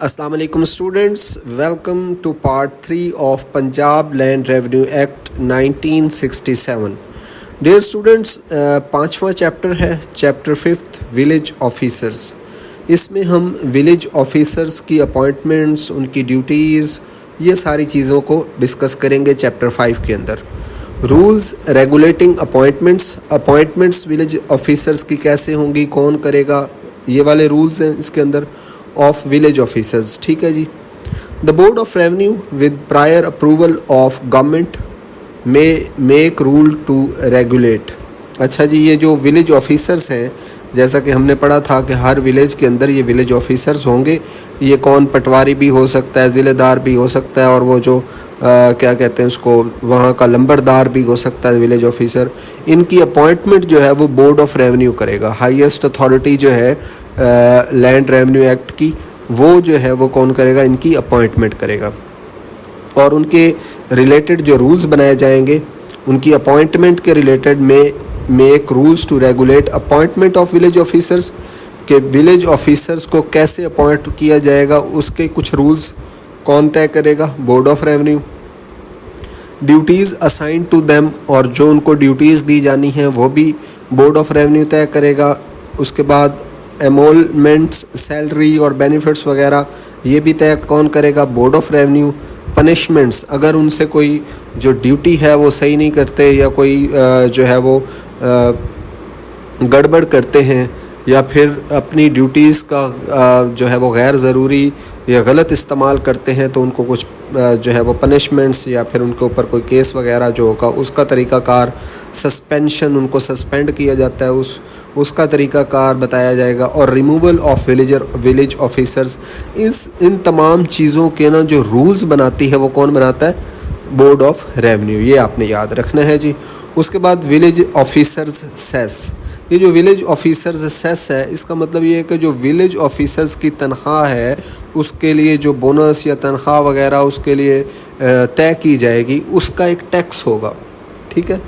Assalamu alaikum students, welcome to part 3 of Punjab Land Revenue Act 1967. Dear students, पांचवा chapter है chapter 5 village officers. इसमें हम village officers की appointments, उनकी duties, ये सारी चीज़ों को डिस्कस करेंगे चैप्टर 5 के अंदर। Rules regulating appointments village officers की कैसे होंगी, कौन करेगा, ये वाले रूल्स हैं इसके अंदर ऑफ विलेज ऑफिसर्स। ठीक है जी। The board of revenue with prior approval of government may make rule to regulate. अच्छा जी, ये जो विलेज ऑफिसर्स हैं, जैसा कि हमने पढ़ा था कि हर विलेज के अंदर ये विलेज ऑफिसर्स होंगे। ये कौन, पटवारी भी हो सकता है, ज़िलेदार भी हो सकता है, और वो जो क्या कहते हैं उसको, वहाँ का लंबरदार भी हो सकता है विलेज ऑफिसर। इनकी अपॉइंटमेंट जो है वो बोर्ड ऑफ रेवेन्यू करेगा। हाईएस्ट अथॉरिटी जो है लैंड रेवेन्यू एक्ट की, वो जो है वो कौन करेगा, इनकी अपॉइंटमेंट करेगा। और उनके रिलेटेड जो रूल्स बनाए जाएंगे, उनकी अपॉइंटमेंट के रिलेटेड में make rules to regulate appointment of village officers, के विलेज ऑफिसर्स को कैसे अपॉइंट किया जाएगा, उसके कुछ रूल्स कौन तय करेगा, board of revenue. Duties assign to them, और जो उनको ड्यूटीज़ दी जानी हैं वो भी बोर्ड ऑफ रेवेन्यू तय करेगा। उसके बाद एमोलमेंट्स, सैलरी और बेनिफिट्स वगैरह ये भी तय कौन करेगा, बोर्ड ऑफ रेवेन्यू। पनिशमेंट्स, अगर उनसे कोई जो ड्यूटी है वो सही नहीं करते, या कोई जो है वो गड़बड़ करते हैं, या फिर अपनी ड्यूटीज़ का जो है वो गैर ज़रूरी या गलत इस्तेमाल करते हैं, तो उनको कुछ जो है वो पनिशमेंट्स, या फिर उनके ऊपर कोई केस वगैरह जो होगा उसका तरीक़ाकार, सस्पेंशन, उनको सस्पेंड किया जाता है, उसका तरीक़ाकार बताया जाएगा। और रिमूवल ऑफ विलेज ऑफिसर्स, इन तमाम चीज़ों के ना जो रूल्स बनाती है वो कौन बनाता है, बोर्ड ऑफ रेवेन्यू। ये आपने याद रखना है जी। उसके बाद विलेज ऑफिसर्स सेस। ये जो विलेज ऑफिसर्स सेस है, इसका मतलब ये है कि जो विलेज ऑफिसर्स की तनख्वाह है, उसके लिए जो बोनस या तनख्वाह वगैरह उसके लिए तय की जाएगी, उसका एक टैक्स होगा। ठीक है,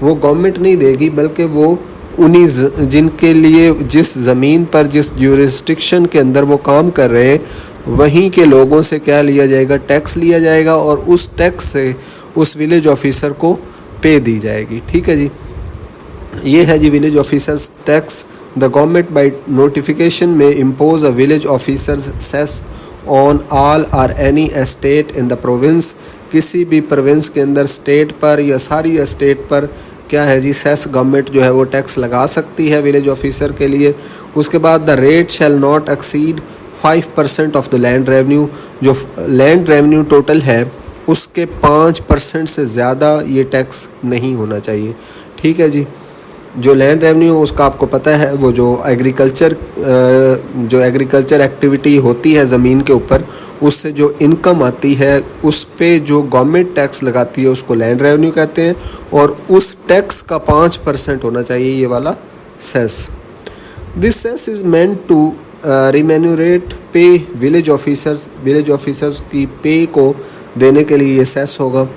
वो गवर्नमेंट नहीं देगी, बल्कि वो उन्हीं जिनके लिए, जिस ज़मीन पर, जिस ज्यूरिस्डिक्शन के अंदर वो काम कर रहे हैं, वहीं के लोगों से क्या लिया जाएगा, टैक्स लिया जाएगा, और उस टैक्स से उस विलेज ऑफिसर को पे दी जाएगी। ठीक है जी, ये है जी village officers tax. The government by notification may impose a village officers cess on all or any estate in the province. किसी भी प्रोविंस के अंदर, स्टेट पर या सारी एस्टेट पर क्या है जी, सेस गवर्नमेंट जो है वो टैक्स लगा सकती है विलेज ऑफिसर के लिए। उसके बाद the rate shall not exceed 5% of the land revenue. जो लैंड रेवेन्यू टोटल है उसके 5% से ज़्यादा ये टैक्स नहीं होना चाहिए। ठीक है जी। जो लैंड रेवेन्यू उसका आपको पता है, वो जो एग्रीकल्चर एक्टिविटी होती है ज़मीन के ऊपर, उससे जो इनकम आती है उस पे जो गवर्नमेंट टैक्स लगाती है उसको लैंड रेवेन्यू कहते हैं, और उस टैक्स का 5% होना चाहिए ये वाला cess. This cess is meant to remunerate pay village officers की पे को देने के लिए ये सेस होगा।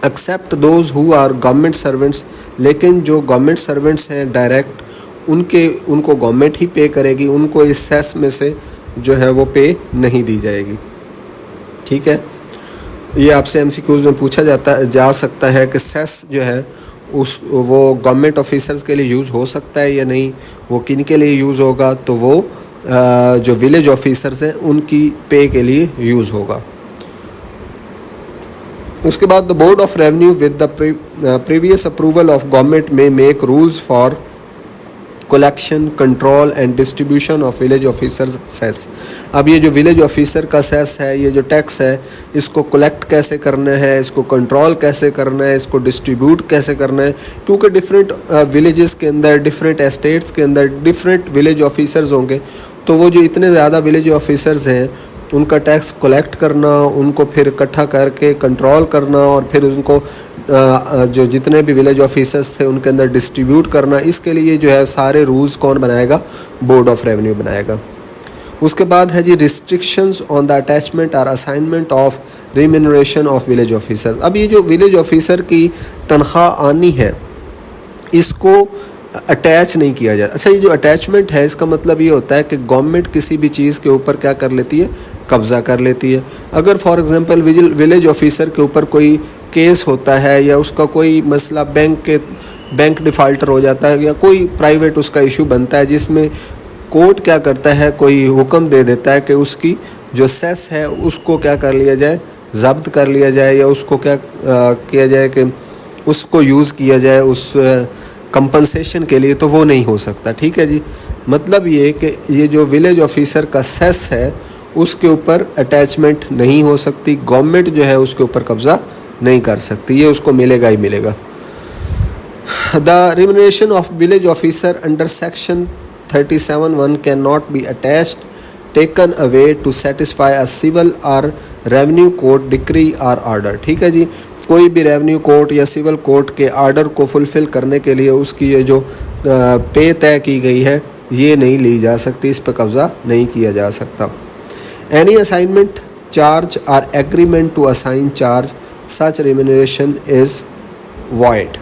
Except those who are government servants, लेकिन जो गवर्नमेंट सर्वेंट्स हैं डायरेक्ट, उनको गवर्नमेंट ही पे करेगी, उनको इस सेस में से जो है वो पे नहीं दी जाएगी। ठीक है, ये आपसे एमसीक्यूज़ में पूछा जा सकता है कि सेस जो है वो गवर्नमेंट ऑफिसर्स के लिए यूज़ हो सकता है या नहीं, वो किन के लिए यूज़ होगा, तो वो जो विलेज ऑफिसर्स हैं उनकी पे के लिए यूज़ होगा। उसके बाद the board of revenue with the previous approval of government may make rules for collection, control and distribution of village officers cess. अब ये जो विलेज ऑफिसर का सेस है, ये जो टैक्स है, इसको कलेक्ट कैसे करना है, इसको कंट्रोल कैसे करना है, इसको डिस्ट्रीब्यूट कैसे करना है, क्योंकि डिफरेंट विलेजेस के अंदर, डिफरेंट एस्टेट्स के अंदर डिफरेंट विलेज ऑफिसर्स होंगे, तो वो जो इतने ज़्यादा विलेज ऑफिसर्स हैं उनका टैक्स कलेक्ट करना, उनको फिर इकट्ठा करके कंट्रोल करना, और फिर उनको जो जितने भी विलेज ऑफिसर्स थे उनके अंदर डिस्ट्रीब्यूट करना, इसके लिए जो है सारे रूल्स कौन बनाएगा, बोर्ड ऑफ रेवेन्यू बनाएगा। उसके बाद है जी रिस्ट्रिक्शंस ऑन द अटैचमेंट और assignment of remuneration of village officer. अब ये जो विलेज ऑफिसर की तनख्वाह आनी है, इसको अटैच नहीं किया जाता। अच्छा, ये जो अटैचमेंट है इसका मतलब ये होता है कि गवर्नमेंट किसी भी चीज़ के ऊपर क्या कर लेती है, कब्ज़ा कर लेती है। अगर फॉर एग्ज़ाम्पल विलेज ऑफिसर के ऊपर कोई केस होता है या उसका कोई मसला बैंक डिफ़ाल्टर हो जाता है या कोई प्राइवेट उसका इशू बनता है जिसमें कोर्ट क्या करता है, कोई हुक्म दे देता है कि उसकी जो सेस है उसको क्या कर लिया जाए, ज़ब्त कर लिया जाए या उसको क्या किया जाए कि उसको यूज़ किया जाए उस कंपनसेशन के लिए, तो वो नहीं हो सकता। ठीक है जी। मतलब ये कि ये जो विलेज ऑफिसर का सेस है उसके ऊपर अटैचमेंट नहीं हो सकती, गवर्नमेंट जो है उसके ऊपर कब्ज़ा नहीं कर सकती, ये उसको मिलेगा ही मिलेगा। The remuneration of village officer under section 37(1) can not be attached taken away to satisfy a civil और रेवेन्यू कोर्ट डिक्री और ऑर्डर। ठीक है जी। कोई भी रेवेन्यू कोर्ट या सिविल कोर्ट के आर्डर को फुलफ़िल करने के लिए उसकी ये जो पे तय की गई है ये नहीं ली जा सकती, इस पर कब्ज़ा नहीं किया जा सकता। एनी असाइनमेंट चार्ज और agreement to assign charge such remuneration is void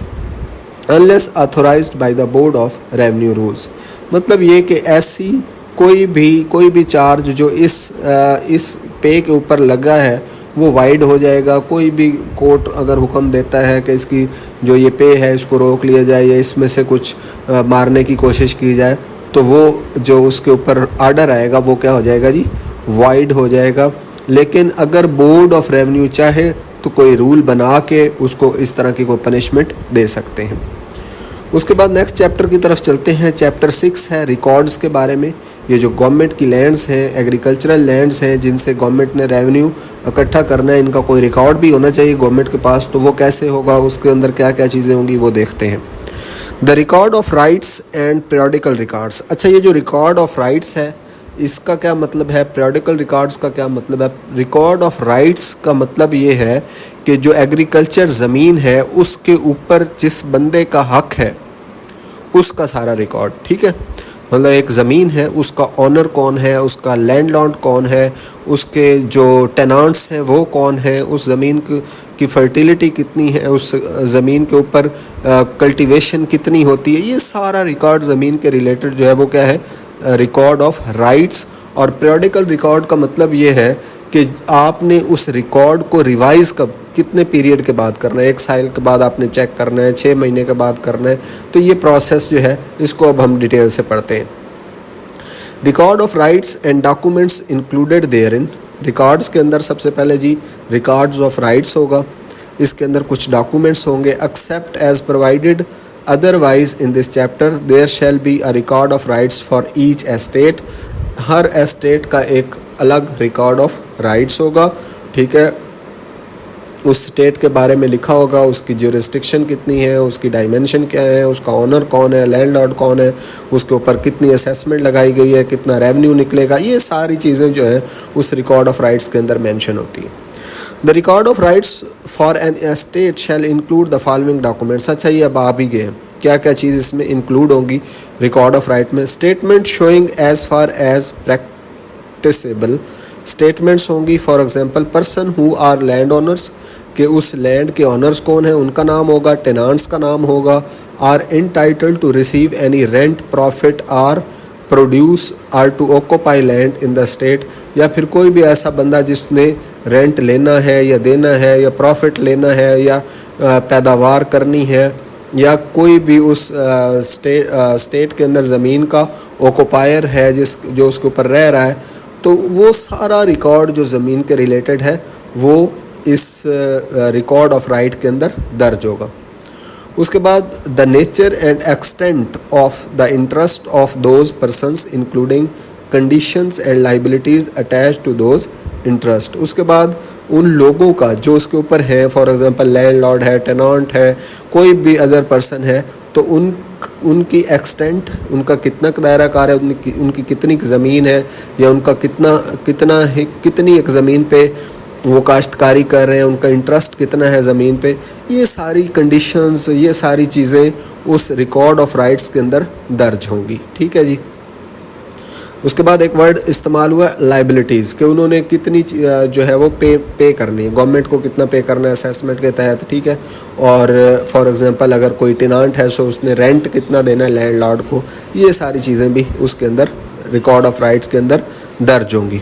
unless authorised by the board of revenue rules. मतलब ये कि ऐसी कोई भी चार्ज जो इस पे के ऊपर लगा है वो वाइड हो जाएगा। कोई भी कोर्ट अगर हुक्म देता है कि इसकी जो ये पे है इसको रोक लिया जाए या इसमें से कुछ मारने की कोशिश की जाए, तो वो जो उसके ऊपर आर्डर आएगा वो क्या हो जाएगा जी, वाइड हो जाएगा। लेकिन अगर बोर्ड ऑफ रेवेन्यू चाहे तो कोई रूल बना के उसको इस तरह की कोई पनिशमेंट दे सकते हैं। उसके बाद नेक्स्ट चैप्टर की तरफ चलते हैं। चैप्टर 6 है रिकॉर्ड्स के बारे में। ये जो गवर्नमेंट की लैंड्स हैं, एग्रीकल्चरल लैंड्स हैं जिनसे गवर्नमेंट ने रेवेन्यू इकट्ठा करना है, इनका कोई रिकॉर्ड भी होना चाहिए गवर्नमेंट के पास। तो वो कैसे होगा, उसके अंदर क्या क्या चीज़ें होंगी वो देखते हैं। The record of rights and periodical records. अच्छा, ये जो रिकॉर्ड ऑफ राइट्स है इसका क्या मतलब है, पीरियोडिकल रिकॉर्ड्स का क्या मतलब है। रिकॉर्ड ऑफ राइट्स का मतलब ये है कि जो एग्रीकल्चर ज़मीन है उसके ऊपर जिस बंदे का हक है उसका सारा रिकॉर्ड। ठीक है। मतलब एक ज़मीन है उसका ऑनर कौन है, उसका लैंडलॉर्ड कौन है, उसके जो टेनांट्स हैं वो कौन है, उस ज़मीन की फर्टिलिटी कितनी है, उस ज़मीन के ऊपर कल्टीवेशन कितनी होती है, ये सारा रिकॉर्ड ज़मीन के रिलेटेड जो है वो क्या है, रिकॉर्ड ऑफ राइट्स। और पीरियोडिकल रिकॉर्ड का मतलब ये है कि आपने उस रिकॉर्ड को रिवाइज़ कब, कितने पीरियड के बाद करना है, 1 साल के बाद आपने चेक करना है, 6 महीने के बाद करना है। तो ये प्रोसेस जो है इसको अब हम डिटेल से पढ़ते हैं। Record of rights and documents included there in. Records के अंदर सबसे पहले जी रिकॉर्ड्स ऑफ राइट्स होगा, इसके अंदर कुछ डॉक्यूमेंट्स होंगे। Except as provided otherwise in this chapter there shall be a record of rights for each estate. हर एस्टेट का एक अलग रिकॉर्ड ऑफ राइट्स होगा। ठीक है। उस स्टेट के बारे में लिखा होगा, उसकी ज्यूरिस्डिक्शन कितनी है, उसकी डायमेंशन क्या है, उसका ऑनर कौन है, लैंडलॉर्ड कौन है, उसके ऊपर कितनी असेसमेंट लगाई गई है, कितना रेवेन्यू निकलेगा, ये सारी चीज़ें जो है उस रिकॉर्ड ऑफ राइट्स के अंदर मेंशन होती है। The record of rights for an estate shall include the following documents. अच्छा, ये अब आ भी गए हैं, क्या क्या चीज़ इसमें इंक्लूड होगी रिकॉर्ड ऑफ राइट में। Statement showing as far as practicable. Statements होंगी for example person who are land owners, कि उस लैंड के ऑनर्स कौन है उनका नाम होगा, टेनांट्स का नाम होगा। Are entitled to receive any rent, profit or produce or to occupy land in the state. या फिर कोई भी ऐसा बंदा जिसने रेंट लेना है या देना है या प्रॉफिट लेना है या पैदावार करनी है या कोई भी उस स्टेट के अंदर ज़मीन का ऑक्यूपायर है जो उसके ऊपर रह रहा है, तो वो सारा रिकॉर्ड जो ज़मीन के रिलेटेड है वो इस रिकॉर्ड ऑफ राइट के अंदर दर्ज होगा। उसके बाद the nature and extent of the interest of those persons including conditions and liabilities attach to those interest. उसके बाद उन लोगों का जो उसके ऊपर है, फॉर एग्जांपल लैंडलॉर्ड है, टेनांट है, कोई भी अदर पर्सन है, तो उनकी एक्सटेंट, उनका कितना दायरा कार है, उनकी कितनी ज़मीन है या उनका कितनी एक ज़मीन पे वो काश्तकारी कर रहे हैं, उनका इंटरेस्ट कितना है ज़मीन पे, ये सारी कंडीशंस, ये सारी चीज़ें उस रिकॉर्ड ऑफ राइट्स के अंदर दर्ज होंगी। ठीक है जी। उसके बाद एक वर्ड इस्तेमाल हुआ लाइबिलिटीज़, कि उन्होंने कितनी जो है वो पे करनी है, गवर्नमेंट को कितना पे करना है असेसमेंट के तहत। ठीक है। और फॉर एग्जांपल अगर कोई टेनांट है सो उसने रेंट कितना देना है लैंडलॉर्ड को, ये सारी चीज़ें भी उसके अंदर रिकॉर्ड ऑफ राइट्स के अंदर दर्ज होंगी।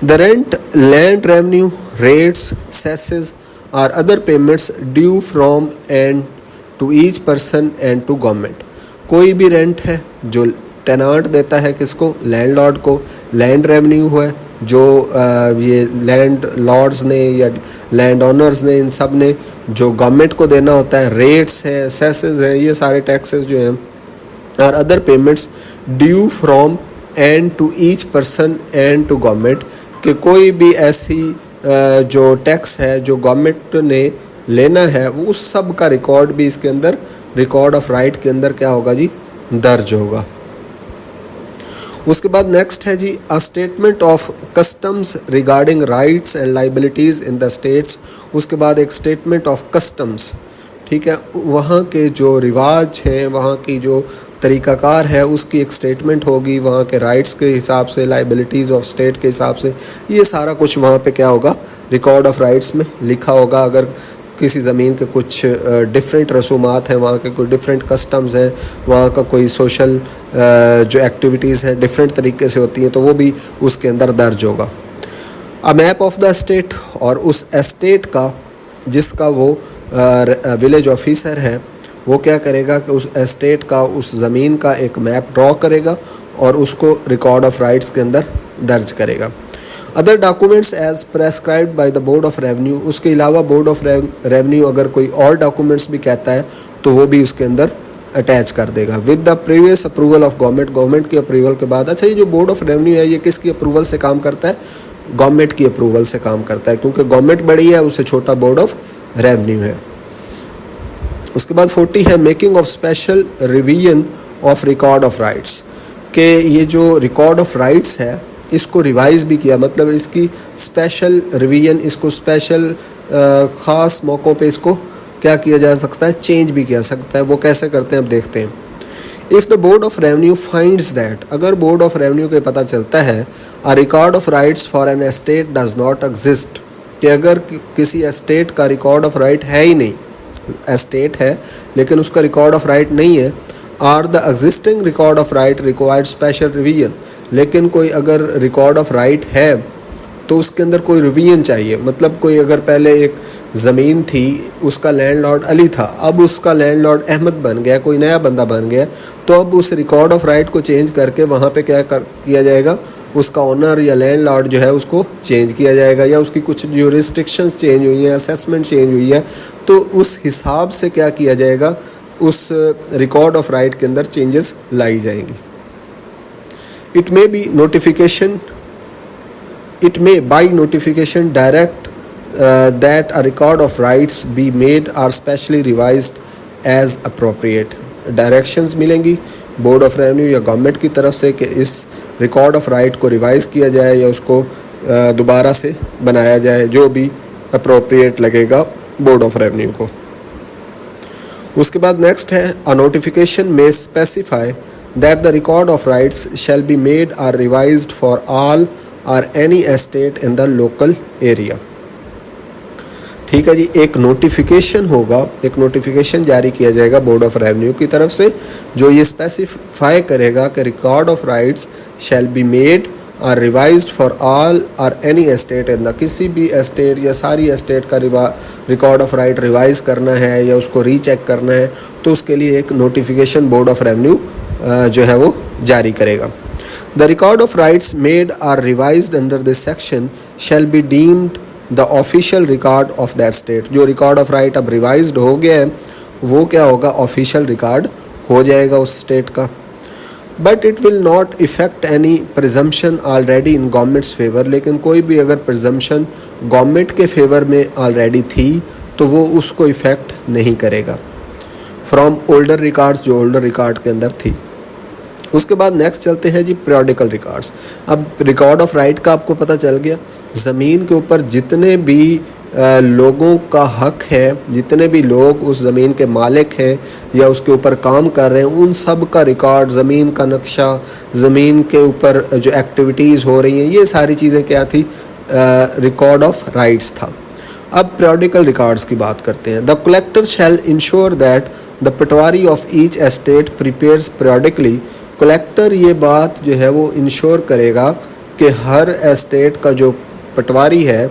The rent, land revenue, rates, cesses or other payments due from and to each person and to government. कोई भी रेंट है जो टेनांट देता है किसको, लैंडलॉर्ड को, लैंड रेवेन्यू है जो ये लैंड लॉर्ड्स ने या लैंड ओनर्स ने, इन सब ने जो गवर्नमेंट को देना होता है, रेट्स हैं, सेसेस हैं, ये सारे टैक्सेस जो हैं, और other payments due from and to each person and to government, कि कोई भी ऐसी जो टैक्स है जो गवर्नमेंट ने लेना है वो उस सब का रिकॉर्ड भी इसके अंदर रिकॉर्ड ऑफ राइट के अंदर क्या होगा जी, दर्ज होगा। उसके बाद नेक्स्ट है जी a statement of customs regarding rights and liabilities in the states. उसके बाद एक स्टेटमेंट ऑफ कस्टम्स, ठीक है, वहाँ के जो रिवाज हैं, वहाँ की जो तरीक़ाकार है उसकी एक स्टेटमेंट होगी, वहाँ के राइट्स के हिसाब से, लाइबिलिटीज़ ऑफ स्टेट के हिसाब से, ये सारा कुछ वहाँ पे क्या होगा, रिकॉर्ड ऑफ राइट्स में लिखा होगा। अगर किसी ज़मीन के कुछ डिफरेंट रसूमात हैं, वहाँ के कोई डिफरेंट कस्टम्स हैं, वहाँ का कोई सोशल जो एक्टिविटीज़ हैं डिफरेंट तरीके से होती हैं, तो वो भी उसके अंदर दर्ज होगा। A map of the state, और उस एस्टेट का जिसका वो विलेज ऑफिसर है वो क्या करेगा कि उस एस्टेट का, उस ज़मीन का एक मैप ड्रॉ करेगा और उसको रिकॉर्ड ऑफ राइट्स के अंदर दर्ज करेगा। Other documents as prescribed by the board of revenue, उसके अलावा बोर्ड ऑफ रेवेन्यू अगर कोई और डॉक्यूमेंट्स भी कहता है तो वो भी उसके अंदर अटैच कर देगा with the previous approval of government की अप्रूवल के बाद। अच्छा, ये जो बोर्ड ऑफ रेवेन्यू है ये किसकी अप्रूवल से काम करता है, गवर्नमेंट की अप्रूवल से काम करता है, क्योंकि गवर्नमेंट बड़ी है उससे छोटा बोर्ड ऑफ रेवेन्यू है। उसके बाद 40 है making of special revision of record of rights, के ये जो रिकॉर्ड ऑफ राइट्स है इसको रिवाइज़ भी किया, मतलब इसकी स्पेशल रिवीजन, इसको स्पेशल ख़ास मौक़ों पे इसको क्या किया जा सकता है, चेंज भी किया सकता है। वो कैसे करते हैं अब देखते हैं। If the board of revenue finds that, अगर बोर्ड ऑफ रेवेन्यू को पता चलता है a record of rights for an estate does not exist, कि अगर किसी एस्टेट का रिकॉर्ड ऑफ राइट है ही नहीं, एस्टेट है लेकिन उसका रिकॉर्ड ऑफ राइट नहीं है, or the existing record of right required special revision, लेकिन कोई अगर रिकॉर्ड ऑफ राइट है तो उसके अंदर कोई रिवीजन चाहिए। मतलब कोई अगर पहले एक ज़मीन थी, उसका लैंडलॉर्ड अली था, अब उसका लैंडलॉर्ड अहमद बन गया, कोई नया बंदा बन गया, तो अब उस रिकॉर्ड ऑफ राइट को चेंज करके वहाँ पे क्या किया जाएगा, उसका ओनर या लैंडलॉर्ड जो है उसको चेंज किया जाएगा, या उसकी कुछ जो रिस्ट्रिक्शंस चेंज हुई हैं, असेसमेंट चेंज हुई है, तो उस हिसाब से क्या किया जाएगा, उस रिकॉर्ड ऑफ राइट के अंदर चेंजेस लाई जाएंगी। It may be notification, it may by notification direct that a record of rights be made or specially revised as appropriate। Directions मिलेंगी बोर्ड ऑफ रेवेन्यू या गवर्नमेंट की तरफ से कि इस रिकॉर्ड ऑफ राइट को रिवाइज़ किया जाए या उसको दोबारा से बनाया जाए, जो भी अप्रोप्रिएट लगेगा बोर्ड ऑफ रेवेन्यू को। उसके बाद नेक्स्ट है अ नोटिफिकेशन में specify that the record of rights shall be made और रिवाइज्ड फॉर ऑल और any estate in the local area. ठीक है जी, एक नोटिफिकेशन होगा, एक नोटिफिकेशन जारी किया जाएगा बोर्ड ऑफ रेवेन्यू की तरफ से जो ये स्पेसिफाई करेगा कि record of rights shall be made और रिवाइज्ड फॉर ऑल और एनी एस्टेट इन द, किसी भी एस्टेट या सारी एस्टेट का रिकॉर्ड ऑफ राइट रिवाइज करना है या उसको रीचेक करना है तो उसके लिए एक नोटिफिकेशन बोर्ड ऑफ रेवेन्यू जो है वो जारी करेगा। The record of rights made or revised under this section shall be deemed the official record of that state। जो record of right अब revised हो गया है वो क्या होगा, official record हो जाएगा उस state का। But it will not affect any presumption already in government's favor, लेकिन कोई भी अगर presumption government के favor में already थी तो वो उसको effect नहीं करेगा from older records जो older record के अंदर थी। उसके बाद नेक्स्ट चलते हैं जी पीरियोडिकल रिकॉर्ड्स। अब रिकॉर्ड ऑफ राइट का आपको पता चल गया, ज़मीन के ऊपर जितने भी लोगों का हक है, जितने भी लोग उस ज़मीन के मालिक हैं या उसके ऊपर काम कर रहे हैं, उन सब का रिकॉर्ड, ज़मीन का नक्शा, ज़मीन के ऊपर जो एक्टिविटीज़ हो रही हैं, ये सारी चीज़ें क्या थी, रिकॉर्ड ऑफ राइट्स था। अब पीरियोडिकल रिकॉर्ड्स की बात करते हैं। The collector shall ensure that the patwari of each estate prepares periodically, collector ये बात जो है वो इंश्योर करेगा कि हर एस्टेट का जो पटवारी है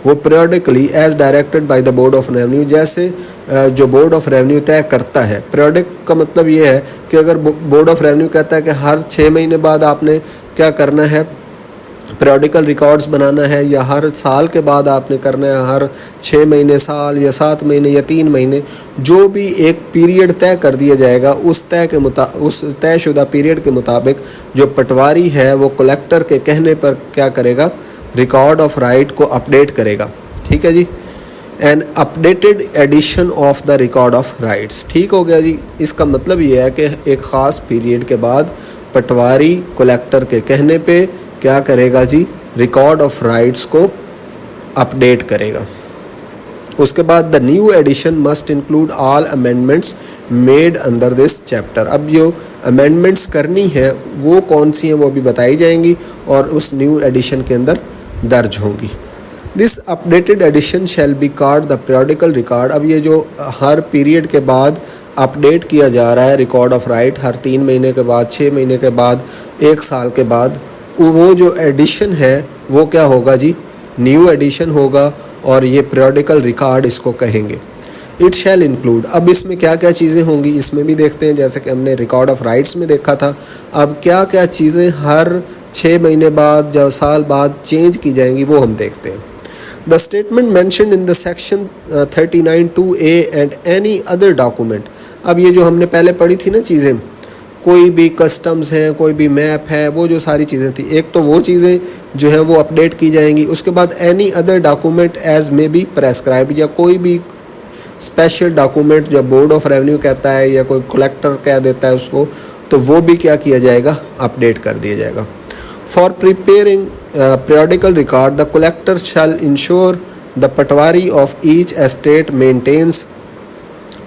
वो periodically as directed by the board of revenue, जैसे जो बोर्ड ऑफ रेवेन्यू तय करता है। पीरियडिक का मतलब ये है कि अगर बोर्ड ऑफ रेवेन्यू कहता है कि हर 6 महीने बाद आपने क्या करना है, पीरियडिकल रिकॉर्ड्स बनाना है, या हर साल के बाद आपने करना है, हर 6 महीने, साल या 7 महीने या 3 महीने, जो भी एक पीरियड तय कर दिया जाएगा उस तयशुदा पीरियड के मुताबिक जो पटवारी है वो कलेक्टर के कहने पर क्या करेगा, रिकॉर्ड ऑफ राइट को अपडेट करेगा। ठीक है जी, an updated edition of the record of rights. ठीक हो गया जी। इसका मतलब ये है कि एक ख़ास पीरियड के बाद पटवारी कलेक्टर के कहने पे क्या करेगा जी, रिकॉर्ड ऑफ राइट्स को अपडेट करेगा। उसके बाद the new edition must include all amendments made under this chapter. अब जो अमेंडमेंट्स करनी है वो कौन सी हैं वो भी बताई जाएंगी और उस न्यू एडिशन के अंदर दर्ज होंगी। This updated addition shall be called the periodical record. अब ये जो हर पीरियड के बाद अपडेट किया जा रहा है रिकॉर्ड ऑफ राइट, हर 3 महीने के बाद, 6 महीने के बाद, 1 साल के बाद, वो जो एडिशन है वो क्या होगा जी, न्यू एडिशन होगा और ये पीरियडिकल रिकॉर्ड इसको कहेंगे। इट शैल इंक्लूड, अब इसमें क्या क्या चीज़ें होंगी इसमें भी देखते हैं, जैसे कि हमने रिकॉर्ड ऑफ राइट्स में देखा था। अब क्या क्या चीज़ें हर 6 महीने बाद या साल बाद चेंज की जाएंगी वो हम देखते हैं। The statement mentioned in the section 39(2)(a and any other document. अब ये जो हमने पहले पढ़ी थी ना चीज़ें, कोई भी कस्टम्स हैं, कोई भी मैप है, वो जो सारी चीज़ें थी, एक तो वो चीज़ें जो है वो अपडेट की जाएंगी। उसके बाद any other document as may be prescribe, या कोई भी स्पेशल डॉक्यूमेंट जो बोर्ड ऑफ रेवेन्यू कहता है या कोई कलेक्टर कह देता है उसको, तो वो भी क्या किया जाएगा, अपडेट कर दिया जाएगा। For preparing periodical record, the collector shall ensure the Patwari of each estate maintains।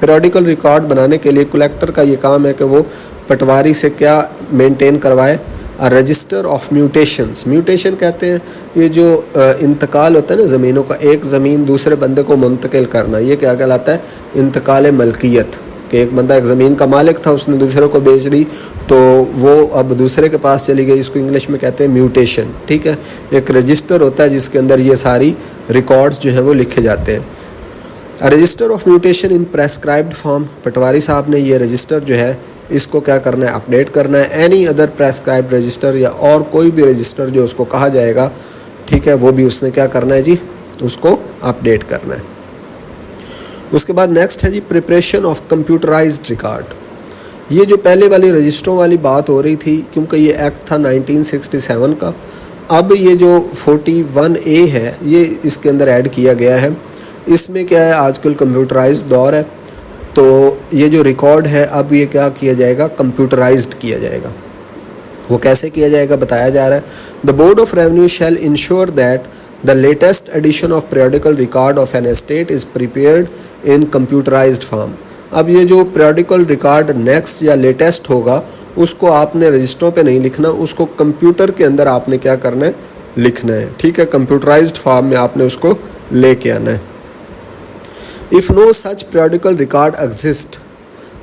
periodical record बनाने के लिए कलेक्टर का ये काम है कि वो पटवारी से क्या मेंटेन करवाए, a register of mutations। Mutation कहते हैं ये जो इंतकाल होता है ना ज़मीनों का, एक ज़मीन दूसरे बंदे को मुंतकिल करना, ये क्या कहलाता है, इंतकाल मलकियत। कि एक बंदा एक ज़मीन का मालिक था, उसने दूसरे को बेच दी तो वो अब दूसरे के पास चली गई, इसको इंग्लिश में कहते हैं म्यूटेशन। ठीक है, एक रजिस्टर होता है जिसके अंदर ये सारी रिकॉर्ड्स जो हैं वो लिखे जाते हैं। Register of mutation in prescribed form, patwari साहब ने ये रजिस्टर जो है इसको क्या करना है, अपडेट करना है। एनी अदर प्रेस्क्राइब्ड रजिस्टर, या और कोई भी रजिस्टर जो उसको कहा जाएगा, ठीक है, वो भी उसने क्या करना है जी, उसको अपडेट करना है। उसके बाद नेक्स्ट है जी प्रिपरेशन ऑफ कंप्यूटराइज्ड रिकॉर्ड। ये जो पहले वाली रजिस्टरों वाली बात हो रही थी, क्योंकि ये एक्ट था 1967 का, अब ये जो 41A है ये इसके अंदर ऐड किया गया है। इसमें क्या है, आजकल कंप्यूटराइज्ड दौर है, तो ये जो रिकॉर्ड है अब ये क्या किया जाएगा, कंप्यूटराइज्ड किया जाएगा। वो कैसे किया जाएगा बताया जा रहा है। The board of revenue shall ensure that the latest edition of periodical record of an estate is prepared in computerized form। अब ये जो periodical record next या latest होगा उसको आपने रजिस्टरों पे नहीं लिखना, उसको कंप्यूटर के अंदर आपने क्या करना है, लिखना है। ठीक है, कंप्यूटराइज्ड फॉर्म में आपने उसको लेके आना है। If no such periodical record exist,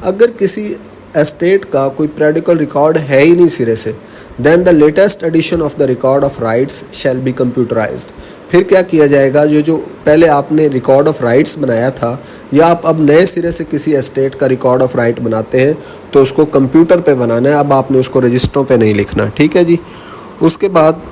अगर किसी एस्टेट का कोई periodical record है ही नहीं सिरे से, then the latest edition of the record of rights shall be computerized। फिर क्या किया जाएगा, जो पहले आपने रिकॉर्ड ऑफ राइट्स बनाया था, या आप अब नए सिरे से किसी एस्टेट का रिकॉर्ड ऑफ राइट बनाते हैं तो उसको कंप्यूटर पे बनाना है, अब आपने उसको रजिस्टरों पे नहीं लिखना। ठीक है जी। उसके बाद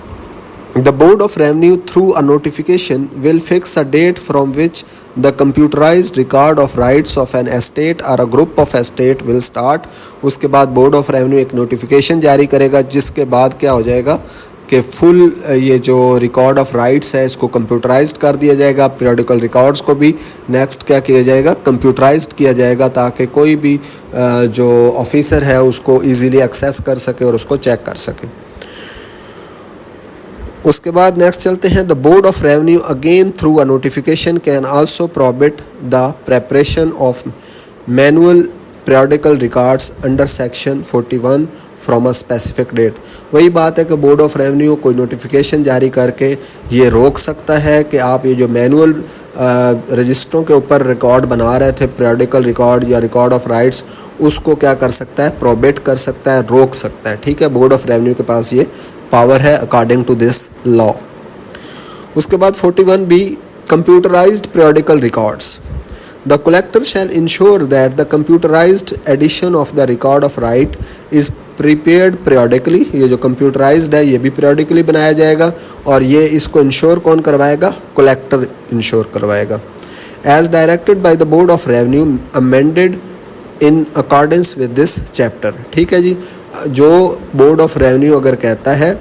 the board of revenue through a notification will fix a date from which the computerised record of rights of an estate or a group of estate will start. उसके बाद बोर्ड ऑफ रेवेन्यू एक notification जारी करेगा जिसके बाद क्या हो जाएगा कि फुल ये जो रिकॉर्ड ऑफ राइट्स है इसको कंप्यूटराइज्ड कर दिया जाएगा। पीरियडिकल रिकॉर्ड्स को भी नेक्स्ट क्या किया जाएगा, कंप्यूटराइज्ड किया जाएगा, ताकि कोई भी जो ऑफिसर है उसको इजीली एक्सेस कर सके और उसको चेक कर सके। उसके बाद नेक्स्ट चलते हैं। The board of revenue again through a notification can also prohibit the preparation of manual periodical records under section 41 from a specific date. वही बात है कि बोर्ड ऑफ रेवेन्यू कोई नोटिफिकेशन जारी करके ये रोक सकता है कि आप ये जो मैनुअल रजिस्टरों के ऊपर रिकॉर्ड बना रहे थे, पीरियडिकल रिकॉर्ड या रिकॉर्ड ऑफ राइट्स, उसको क्या कर सकता है, प्रोहिबिट कर सकता है, रोक सकता है। ठीक है, बोर्ड ऑफ रेवेन्यू के पास ये पावर है अकॉर्डिंग टू दिस लॉ। उसके बाद 41B computerised periodical records. The collector shall ensure that the computerised edition of the record of right is prepared periodically। ये जो कंप्यूटराइज्ड है ये भी periodically बनाया जाएगा और ये इसको इंश्योर कौन करवाएगा? कलेक्टर इंश्योर करवाएगा। As directed by the board of revenue amended in accordance with this chapter. ठीक है जी, जो बोर्ड ऑफ रेवेन्यू अगर कहता है,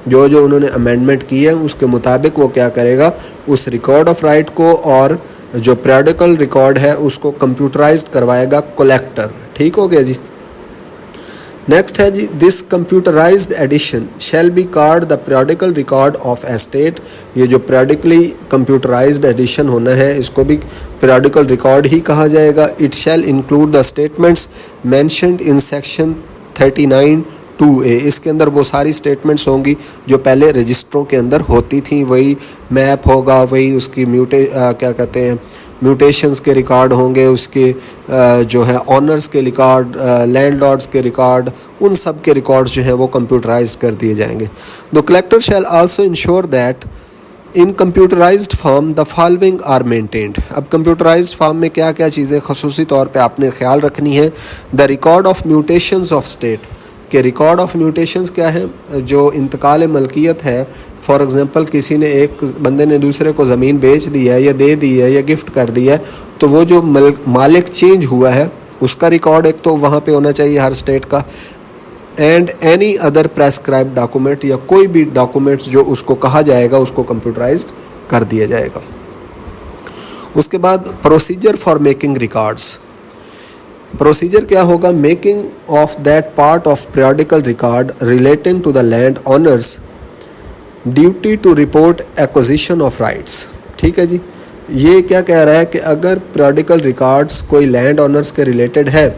जो जो उन्होंने अमेंडमेंट की है उसके मुताबिक वो क्या करेगा, उस रिकॉर्ड ऑफ राइट को और जो periodical रिकॉर्ड है उसको कंप्यूटराइज्ड करवाएगा कलेक्टर। ठीक हो गया जी। नेक्स्ट है जी, this computerised edition shall be called the periodical record of estate. ये जो periodically कंप्यूटराइज्ड एडिशन होना है इसको भी periodical रिकॉर्ड ही कहा जाएगा। It shall include the statements mentioned in section 39(2)A। इसके अंदर वो सारी स्टेटमेंट्स होंगी जो पहले रजिस्टरों के अंदर होती थी, वही मैप होगा, वही उसकी क्या कहते हैं म्यूटेशंस के रिकॉर्ड होंगे, उसके जो है ऑनर्स के रिकॉर्ड, लैंडलॉर्ड्स के रिकॉर्ड, उन सब के रिकॉर्ड्स जो हैं वो कंप्यूटराइज्ड कर दिए जाएंगे। The collector shall also ensure that in computerised form the following are maintained. अब कंप्यूटराइज्ड फॉर्म में क्या क्या चीज़ें खसूसी तौर पे आपने ख्याल रखनी है। The record of mutations of state के रिकॉर्ड ऑफ म्यूटेशंस क्या है, जो इंतकाल मलकियत है। फॉर एग्ज़ाम्पल किसी ने, एक बंदे ने दूसरे को ज़मीन बेच दी है या दे दी है या गिफ्ट कर दी है, तो वो जो मालिक चेंज हुआ है उसका रिकॉर्ड एक तो वहाँ पे होना चाहिए हर स्टेट का। And any other prescribe document या कोई भी डॉक्यूमेंट्स जो उसको कहा जाएगा उसको कंप्यूटराइज्ड कर दिया जाएगा। उसके बाद procedure for making records. Procedure क्या होगा? Making of that part of periodical record relating to the land owners duty to report acquisition of rights. ठीक है जी, ये क्या कह रहा है कि अगर periodical रिकॉर्ड्स कोई लैंड ऑनर्स के रिलेटेड है,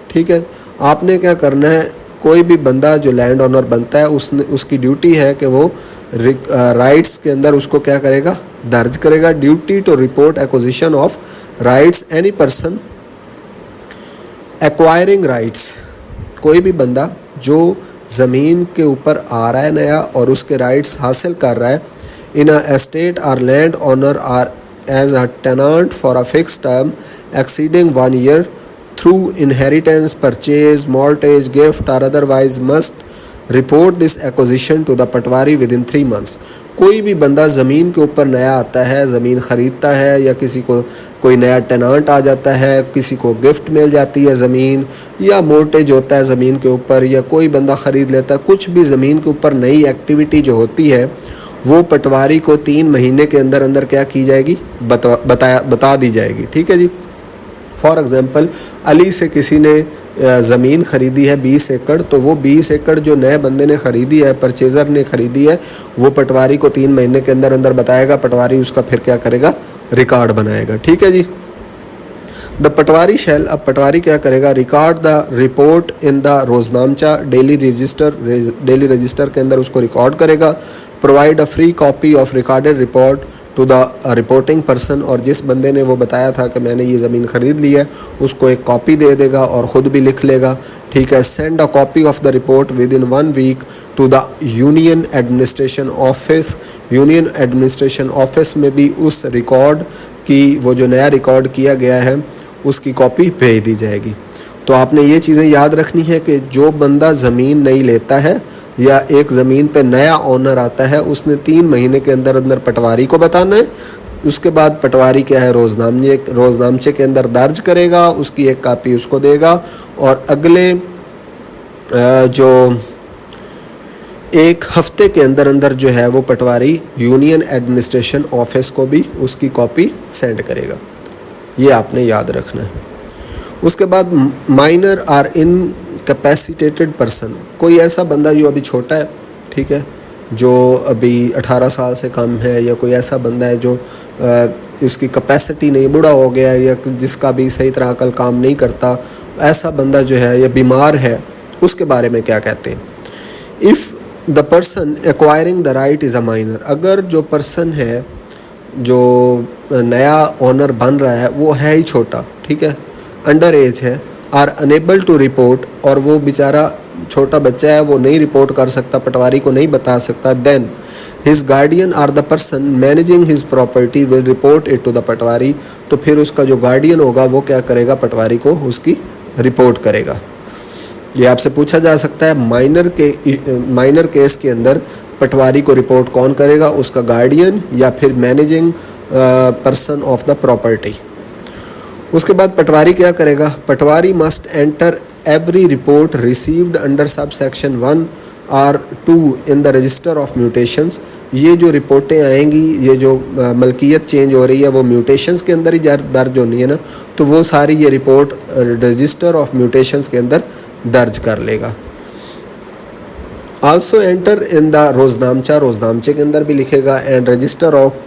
ठीक है, आपने क्या करना है, कोई भी बंदा जो लैंड ऑनर बनता है उसकी ड्यूटी है कि वो राइट्स के अंदर उसको क्या करेगा, दर्ज करेगा। Duty to report acquisition of rights any person acquiring rights. कोई भी बंदा जो ज़मीन के ऊपर आ रहा है नया और उसके राइट्स हासिल कर रहा है, in a estate or land owner or as a tenant for a fix term exceeding 1 year through inheritance, purchase, mortgage, gift or otherwise must report this acquisition to the patwari within 3 months। कोई भी बंदा ज़मीन के ऊपर नया आता है, ज़मीन ख़रीदता है या किसी को कोई नया टेनांट आ जाता है, किसी को गिफ्ट मिल जाती है ज़मीन, या मोर्टेज होता है ज़मीन के ऊपर, या कोई बंदा ख़रीद लेता है, कुछ भी ज़मीन के ऊपर नई एक्टिविटी जो होती है वो पटवारी को 3 महीने के अंदर अंदर क्या की जाएगी, बता दी जाएगी। ठीक है जी। फॉर एग्ज़ाम्पल अली से किसी ने ज़मीन ख़रीदी है 20 एकड़, तो वो 20 एकड़ जो नए बंदे ने ख़रीदी है, परचेज़र ने ख़रीदी है, वो पटवारी को 3 महीने के अंदर अंदर बताएगा। पटवारी उसका फिर क्या करेगा, रिकॉर्ड बनाएगा। ठीक है जी। द पटवारी शैल, अब पटवारी क्या करेगा, record the report in the roznamcha daily register के अंदर उसको रिकॉर्ड करेगा। Provide a free copy of recorded report to the reporting person, और जिस बंदे ने वो बताया था कि मैंने ये ज़मीन ख़रीद ली है उसको एक कॉपी दे देगा और ख़ुद भी लिख लेगा। ठीक है। Send a copy of the report within 1 week to the union administration office. Union administration office में भी उस रिकॉर्ड की, वो जो नया रिकॉर्ड किया गया है उसकी कॉपी भेज दी जाएगी। तो आपने ये चीज़ें याद रखनी है कि जो बंदा ज़मीन नहीं लेता है या एक ज़मीन पे नया ओनर आता है, उसने 3 महीने के अंदर अंदर पटवारी को बताना है। उसके बाद पटवारी क्या है, रोज़नामचे के अंदर दर्ज करेगा, उसकी एक कापी उसको देगा, और अगले जो 1 हफ्ते के अंदर अंदर जो है वो पटवारी यूनियन एडमिनिस्ट्रेशन ऑफिस को भी उसकी कॉपी सेंड करेगा। ये आपने याद रखना है। उसके बाद minor or incapacitated person, कोई ऐसा बंदा जो अभी छोटा है, ठीक है, जो अभी 18 साल से कम है, या कोई ऐसा बंदा है जो उसकी कैपेसिटी नहीं, बूढ़ा हो गया है, या जिसका भी सही तरह अकल काम नहीं करता, ऐसा बंदा जो है या बीमार है, उसके बारे में क्या कहते हैं। If the person acquiring the right is a minor, अगर जो पर्सन है जो नया ओनर बन रहा है वो है ही छोटा, ठीक है, अंडर एज है, आर अनेबल टू रिपोर्ट, और वो बेचारा छोटा बच्चा है वो नहीं रिपोर्ट कर सकता, पटवारी को नहीं बता सकता, then his guardian or the person managing his property will report it to the patwari. तो फिर उसका जो गार्डियन होगा वो क्या करेगा, पटवारी को उसकी रिपोर्ट करेगा। ये आपसे पूछा जा सकता है माइनर केस के अंदर पटवारी को रिपोर्ट कौन करेगा, उसका गार्डियन या फिर managing person of the property. उसके बाद पटवारी क्या करेगा, patwari must enter every report received under sub section 1 or 2 in the register of mutations. ये जो रिपोर्टें आएंगी, ये जो मलकियत चेंज हो रही है वो म्यूटेशंस के अंदर ही दर्ज होनी है ना, तो वो सारी ये रिपोर्ट रजिस्टर ऑफ म्यूटेशंस के अंदर दर्ज कर लेगा। आल्सो एंटर इन द रोजनामचे के अंदर भी लिखेगा, and register of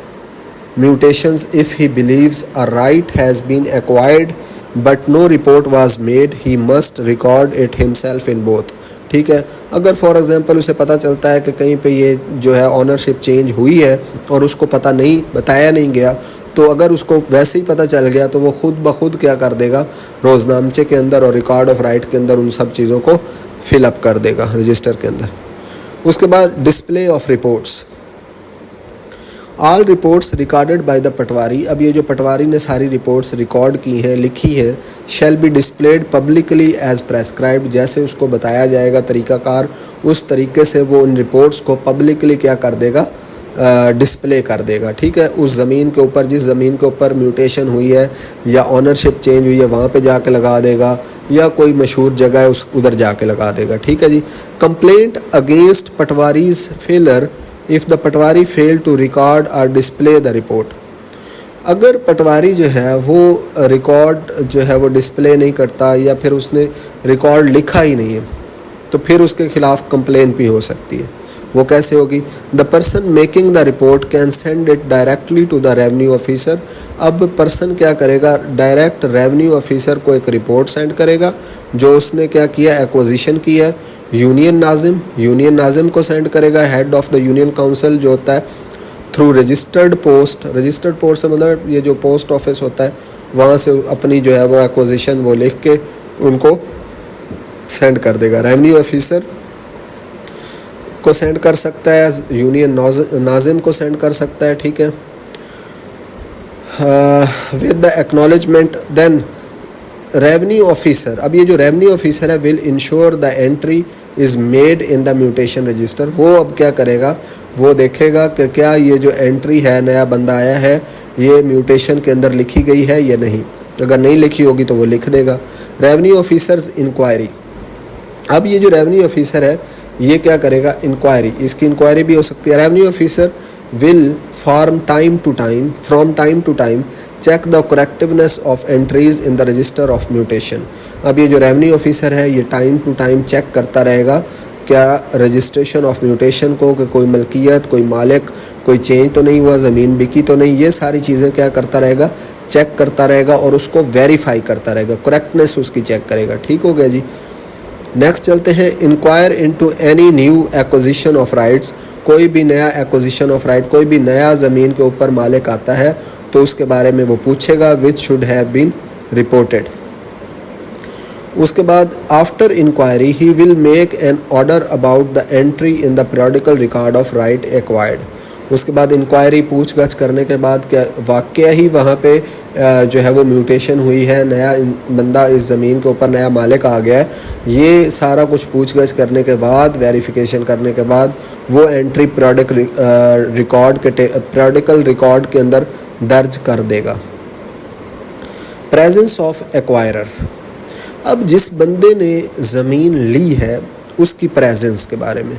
mutations if he believes a right has been acquired but no report was made he must record it himself in both. ठीक है, अगर फॉर एग्जांपल उसे पता चलता है कि कहीं पे ये जो है ऑनरशिप चेंज हुई है और उसको पता नहीं, बताया नहीं गया, तो अगर उसको वैसे ही पता चल गया तो वो खुद ब खुद क्या कर देगा, रोजनामचे के अंदर और रिकॉर्ड ऑफ राइट के अंदर उन सब चीज़ों को फिलअप कर देगा रजिस्टर के अंदर। उसके बाद display of reports, all reports recorded by the patwari. अब ये जो पटवारी ने सारी रिपोर्ट्स रिकॉर्ड की हैं, लिखी है, shall be displayed publicly as prescribed, जैसे उसको बताया जाएगा तरीकाकार, उस तरीके से वो उन रिपोर्ट्स को पब्लिकली क्या कर देगा, डिस्प्ले कर देगा। ठीक है, उस ज़मीन के ऊपर, जिस ज़मीन के ऊपर म्यूटेशन हुई है या ऑनरशिप चेंज हुई है वहाँ पे जाके लगा देगा, या कोई मशहूर जगह है उस उधर जाके लगा देगा। ठीक है जी। Complaint against patwari's failure if the patwari fail to record or display the report. अगर पटवारी जो है वो रिकॉर्ड जो है वो डिस्प्ले नहीं करता या फिर उसने रिकॉर्ड लिखा ही नहीं है, तो फिर उसके खिलाफ कंप्लेंट भी हो सकती है। वो कैसे होगी, the person making the report can send it directly to the revenue officer. अब पर्सन क्या करेगा, डायरेक्ट रेवेन्यू ऑफिसर को एक रिपोर्ट सेंड करेगा जो उसने क्या किया, एक्विजिशन की है। यूनियन नाजिम को सेंड करेगा, head of the union council जो होता है, थ्रू रजिस्टर्ड पोस्ट से मतलब ये जो पोस्ट ऑफिस होता है वहाँ से अपनी जो है वो एक्विजिशन वो लिख के उनको सेंड कर देगा। रेवेन्यू ऑफिसर को सेंड कर सकता है, यूनियन नाजिम को सेंड कर सकता है। ठीक है, with the acknowledgement then revenue officer. अब ये जो रेवेन्यू ऑफिसर है will ensure the entry is made in the mutation register. वो अब क्या करेगा, वो देखेगा कि क्या ये जो एंट्री है, नया बंदा आया है, ये म्यूटेशन के अंदर लिखी गई है या नहीं। अगर नहीं लिखी होगी तो वो लिख देगा। Revenue officers inquiry. अब ये जो रेवेन्यू ऑफिसर है ये क्या करेगा, इंक्वायरी, इसकी इंक्वायरी भी हो सकती है। Revenue officer will from time to time check the correctness of entries in the register of mutation. अब ये जो रेवेन्यू ऑफिसर है ये टाइम टू टाइम चेक करता रहेगा क्या रजिस्ट्रेशन ऑफ म्यूटेशन को, कि कोई मलकियत, कोई मालिक, कोई चेंज तो नहीं हुआ, ज़मीन बिकी तो नहीं, ये सारी चीज़ें क्या करता रहेगा, चेक करता रहेगा और उसको वेरीफाई करता रहेगा, करेक्टनेस उसकी चेक करेगा। ठीक हो गया जी। नेक्स्ट चलते हैं, inquire into any new acquisition of rights. कोई भी नया एक्विजिशन ऑफ राइट, कोई भी नया ज़मीन के ऊपर मालिक आता है तो उसके बारे में वो पूछेगा, which should have been reported. उसके बाद after inquiry he will make an order about the entry in the periodical record of right acquired. उसके बाद इंक्वायरी, पूछगछ करने के बाद क्या वाकया ही वहाँ पे जो है वो म्यूटेशन हुई है, नया बंदा इस ज़मीन के ऊपर नया मालिक आ गया है, ये सारा कुछ पूछगछ करने के बाद, वेरिफिकेशन करने के बाद वो एंट्री पीरियोडिकल रिकॉर्ड के अंदर दर्ज कर देगा। Presence of acquirer. अब जिस बंदे ने ज़मीन ली है उसकी प्रेजेंस के बारे में।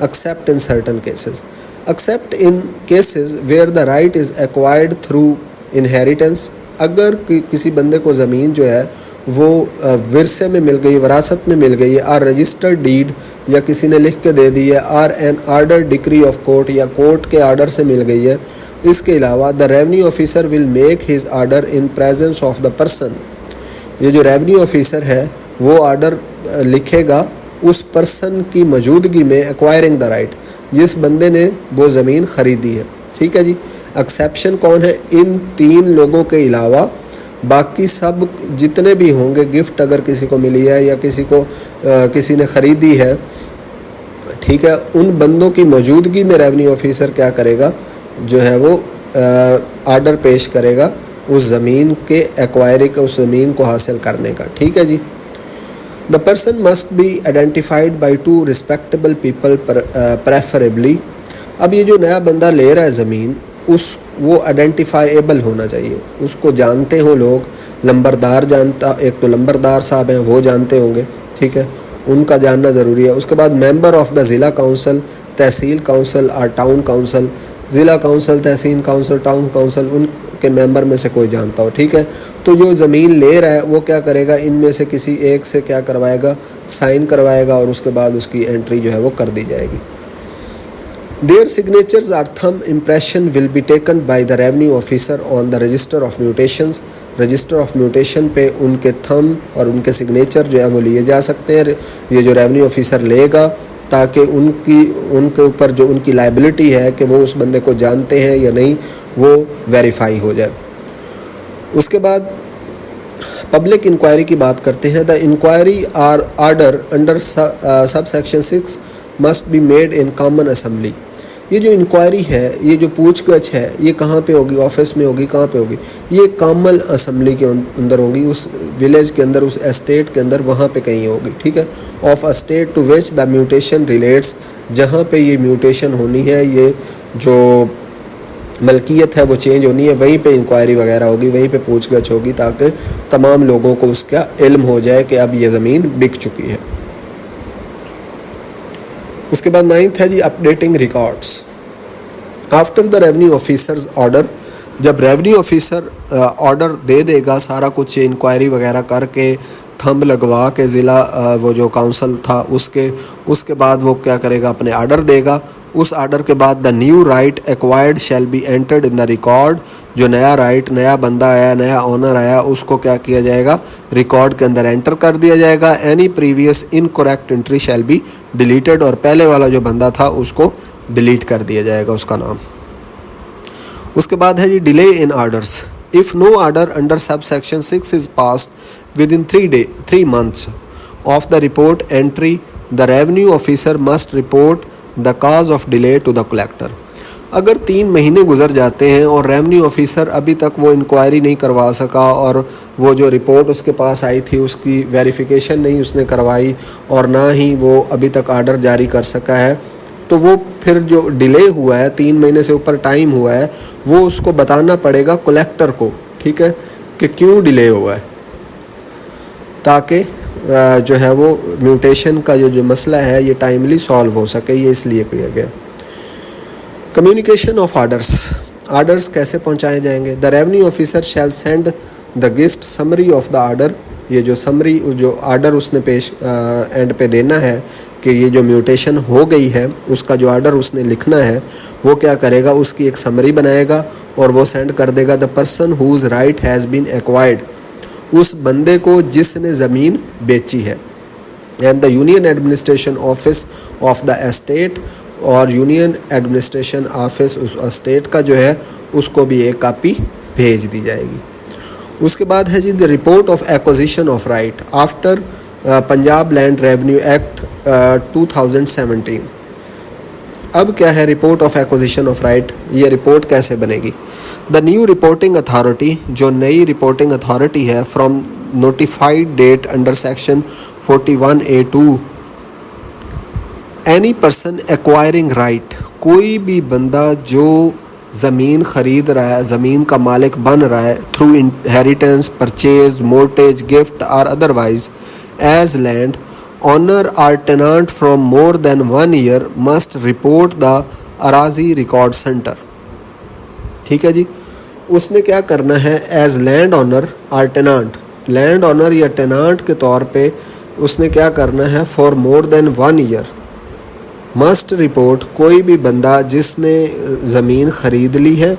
Except in certain cases, except in cases where the right is acquired through inheritance. अगर किसी बंदे को ज़मीन जो है वो विरसे में मिल गई, वरासत में मिल गई है, और रजिस्टर्ड डीड या किसी ने लिख के दे दी है, और an order decree of court या कोर्ट के आर्डर से मिल गई है। इसके अलावा the revenue officer will make his order in presence of the person. ये जो रेवेन्यू ऑफिसर है वो ऑर्डर लिखेगा उस पर्सन की मौजूदगी में, एक्वायरिंग द राइट, जिस बंदे ने वो ज़मीन ख़रीदी है। ठीक है जी। एक्सेप्शन कौन है, इन तीन लोगों के अलावा बाकी सब जितने भी होंगे गिफ्ट अगर किसी को मिली है या किसी ने ख़रीदी है, ठीक है, उन बंदों की मौजूदगी में रेवेन्यू ऑफिसर क्या करेगा, जो है वो आर्डर पेश करेगा उस ज़मीन के एक्वायरी का, उस ज़मीन को हासिल करने का। ठीक है जी। The person must be identified by 2 respectable people preferably. अब ये जो नया बंदा ले रहा है ज़मीन, वो आइडेंटिफाइबल होना चाहिए, उसको जानते हो लोग, लंबरदार जानता, एक तो लंबरदार साहब हैं वो जानते होंगे, ठीक है, उनका जानना ज़रूरी है। उसके बाद मेंबर ऑफ़ द ज़िला काउंसिल, तहसील काउंसिल और टाउन काउंसिल, ज़िला काउंसिल, तहसील काउंसिल, टाउन काउंसिल, उनके मेंबर में से कोई जानता हो। ठीक है, तो जो ज़मीन ले रहा है वो क्या करेगा, इनमें से किसी एक से क्या करवाएगा, साइन करवाएगा और उसके बाद उसकी एंट्री जो है वो कर दी जाएगी। Their signatures or thumb impression will be taken by the revenue officer on the register of mutations। Register of mutation पे उनके थम और उनके सिग्नेचर जो है वो लिए जा सकते हैं, ये जो रेवेन्यू ऑफिसर लेगा, ताकि उनके ऊपर जो उनकी लाइबिलिटी है कि वो उस बंदे को जानते हैं या नहीं, वो वेरीफाई हो जाए। उसके बाद पब्लिक इंक्वायरी की बात करते हैं। The inquiry or order under sub section 6 must be made in common assembly. ये जो इंक्वायरी है, ये जो पूछगछ है, ये कहाँ पे होगी, ऑफिस में होगी, कहाँ पे होगी, ये कॉमन असेंबली के अंदर होगी, उस विलेज के अंदर, उस एस्टेट के अंदर, वहाँ पे कहीं होगी। ठीक है, of a state to which the mutation relates, जहाँ पे ये म्यूटेशन होनी है, ये जो मलकियत है वो चेंज होनी है, वहीं पे इंक्वायरी वगैरह होगी, वहीं पे पूछगछ होगी, ताकि तमाम लोगों को उसका इल्म हो जाए कि अब ये ज़मीन बिक चुकी है। उसके बाद 9th है जी updating records. After the revenue officer's order, जब रेवेन्यू ऑफिसर ऑर्डर दे देगा, सारा कुछ इंक्वायरी वगैरह करके, थंब लगवा के ज़िला वो जो काउंसिल था उसके बाद वो क्या करेगा, अपने ऑर्डर देगा। उस ऑर्डर के बाद the new right acquired shall be entered in the record, जो नया राइट, नया बंदा आया, नया ओनर आया, उसको क्या किया जाएगा, रिकॉर्ड के अंदर एंटर कर दिया जाएगा। Any previous incorrect entry shall be deleted, और पहले वाला जो बंदा था उसको डिलीट कर दिया जाएगा, उसका नाम। उसके बाद है जी delay in orders. If no order under sub section 6 is passed within 3 months of the report entry, the revenue officer must report the cause of delay to the collector. अगर 3 महीने गुजर जाते हैं और रेवेन्यू ऑफिसर अभी तक वो inquiry नहीं करवा सका, और वो जो रिपोर्ट उसके पास आई थी उसकी वेरिफिकेशन नहीं उसने करवाई, और ना ही वो अभी तक ऑर्डर जारी कर सका है, तो वो फिर जो डिले हुआ है, 3 महीने से ऊपर टाइम हुआ है, वो उसको बताना पड़ेगा कलेक्टर को। ठीक है, कि क्यों डिले हुआ है, ताकि जो है वो म्यूटेशन का जो मसला है ये टाइमली सॉल्व हो सके, ये इसलिए किया गया। कम्युनिकेशन ऑफ ऑर्डर्स कैसे पहुंचाए जाएंगे। The revenue officer shall send the gist summary of the order, ये जो समरी, जो ऑर्डर उसने पेश एंड पे देना है कि ये जो म्यूटेशन हो गई है, उसका जो ऑर्डर उसने लिखना है, वो क्या करेगा, उसकी एक समरी बनाएगा और वो सेंड कर देगा the person whose right has been acquired, उस बंदे को जिसने ज़मीन बेची है। And the union administration office of the estate, और यूनियन एडमिनिस्ट्रेशन ऑफिस उस एस्टेट का जो है उसको भी एक कॉपी भेज दी जाएगी। उसके बाद है जी the report of acquisition of right after Punjab land revenue Act 2017। अब क्या है report of acquisition of right, ये रिपोर्ट कैसे बनेगी। द न्यू रिपोर्टिंग अथॉरिटी, जो नई रिपोर्टिंग अथॉरिटी है, from notified date under section 41A2, any person acquiring right, कोई भी बंदा जो ज़मीन ख़रीद रहा है, ज़मीन का मालिक बन रहा है, through inheritance, purchase, mortgage, gift or otherwise as land owner or tenant from more than 1 year must report the Arazi record Centre. ठीक है जी, उसने क्या करना है, as land owner or टेनांट, land owner या टेनांट के तौर पे उसने क्या करना है, for more than 1 year must report, कोई भी बंदा जिसने ज़मीन ख़रीद ली है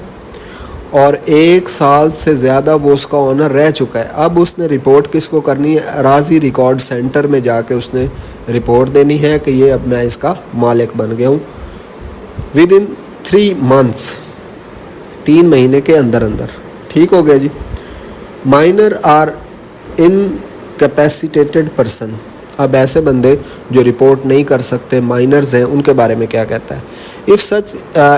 और 1 साल से ज़्यादा वो उसका ओनर रह चुका है, अब उसने रिपोर्ट किसको करनी है, अराजी रिकॉर्ड सेंटर में जाके उसने रिपोर्ट देनी है कि ये अब मैं इसका मालिक बन गया हूँ। विद इन 3 months, 3 महीने के अंदर अंदर। ठीक हो गया जी। माइनर आर इनकैपेसिटेटेड पर्सन, अब ऐसे बंदे जो रिपोर्ट नहीं कर सकते, माइनर्स हैं, उनके बारे में क्या कहता है? If such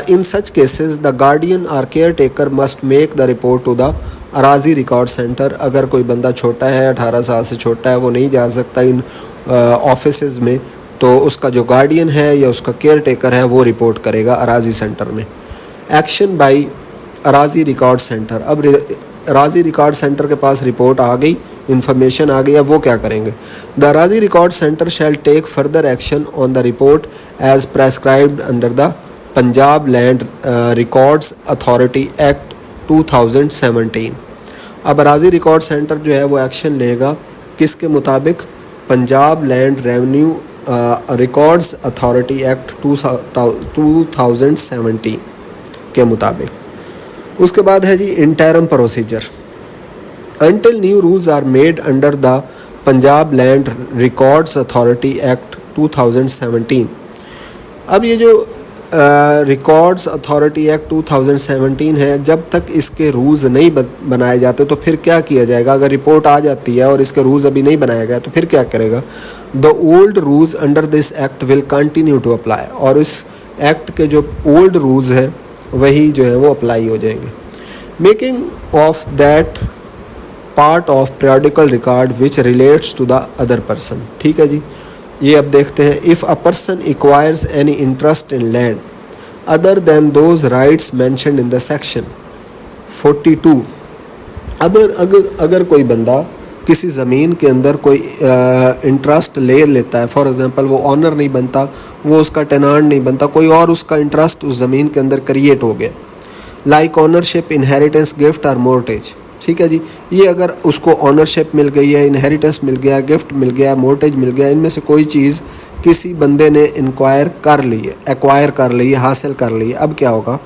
in such cases the guardian or caretaker must make the report to the Arazi record centre. अगर कोई बंदा छोटा है, 18 साल से छोटा है, वो नहीं जा सकता इन ऑफिसेज में, तो उसका जो गार्डियन है या उसका केयर टेकर है वो रिपोर्ट करेगा अराजी सेंटर में। Action by Araji record centre, अब अराजी रिकॉर्ड सेंटर के पास रिपोर्ट आ गई, इन्फॉर्मेशन आ गई, अब वो क्या करेंगे? The Arazi record centre shall take further action on the report as prescribed under the Punjab land records authority act 2017। अब अराजी रिकॉर्ड सेंटर जो है वो एक्शन लेगा किसके मुताबिक? Punjab land Revenue Records authority act 2017 के मुताबिक। उसके बाद है जी interim procedure. Until new rules are made under the Punjab land records authority act 2017। अब ये जो रिकॉर्ड्स अथॉरिटी एक्ट 2017 है, जब तक इसके रूल्स नहीं बनाए जाते तो फिर क्या किया जाएगा? अगर रिपोर्ट आ जाती है और इसके रूल्स अभी नहीं बनाया गया तो फिर क्या करेगा? The old rules under this act will continue to apply, और इस एक्ट के जो ओल्ड रूल्स हैं वही जो है वो अप्लाई हो जाएंगे। Making of that part of periodical record which relates to the other person. ठीक है जी, ये अब देखते हैं। If a person acquires any interest in land other than those rights mentioned in the section 42। अगर कोई बंदा किसी ज़मीन के अंदर कोई इंटरेस्ट ले लेता है, फॉर एग्जांपल वो ऑनर नहीं बनता, वो उसका टेनांट नहीं बनता, कोई और उसका इंटरेस्ट उस ज़मीन के अंदर क्रिएट हो गया, लाइक ऑनरशिप, इनहेरिटेंस, गिफ्ट और मोर्टेज। ठीक है जी, ये अगर उसको ऑनरशिप मिल गई है, इनहेरिटेंस मिल गया, गिफ्ट मिल गया, मोर्टेज मिल गया, इनमें से कोई चीज़ किसी बंदे ने एक्वायर कर ली है, हासिल कर ली है, अब क्या होगा?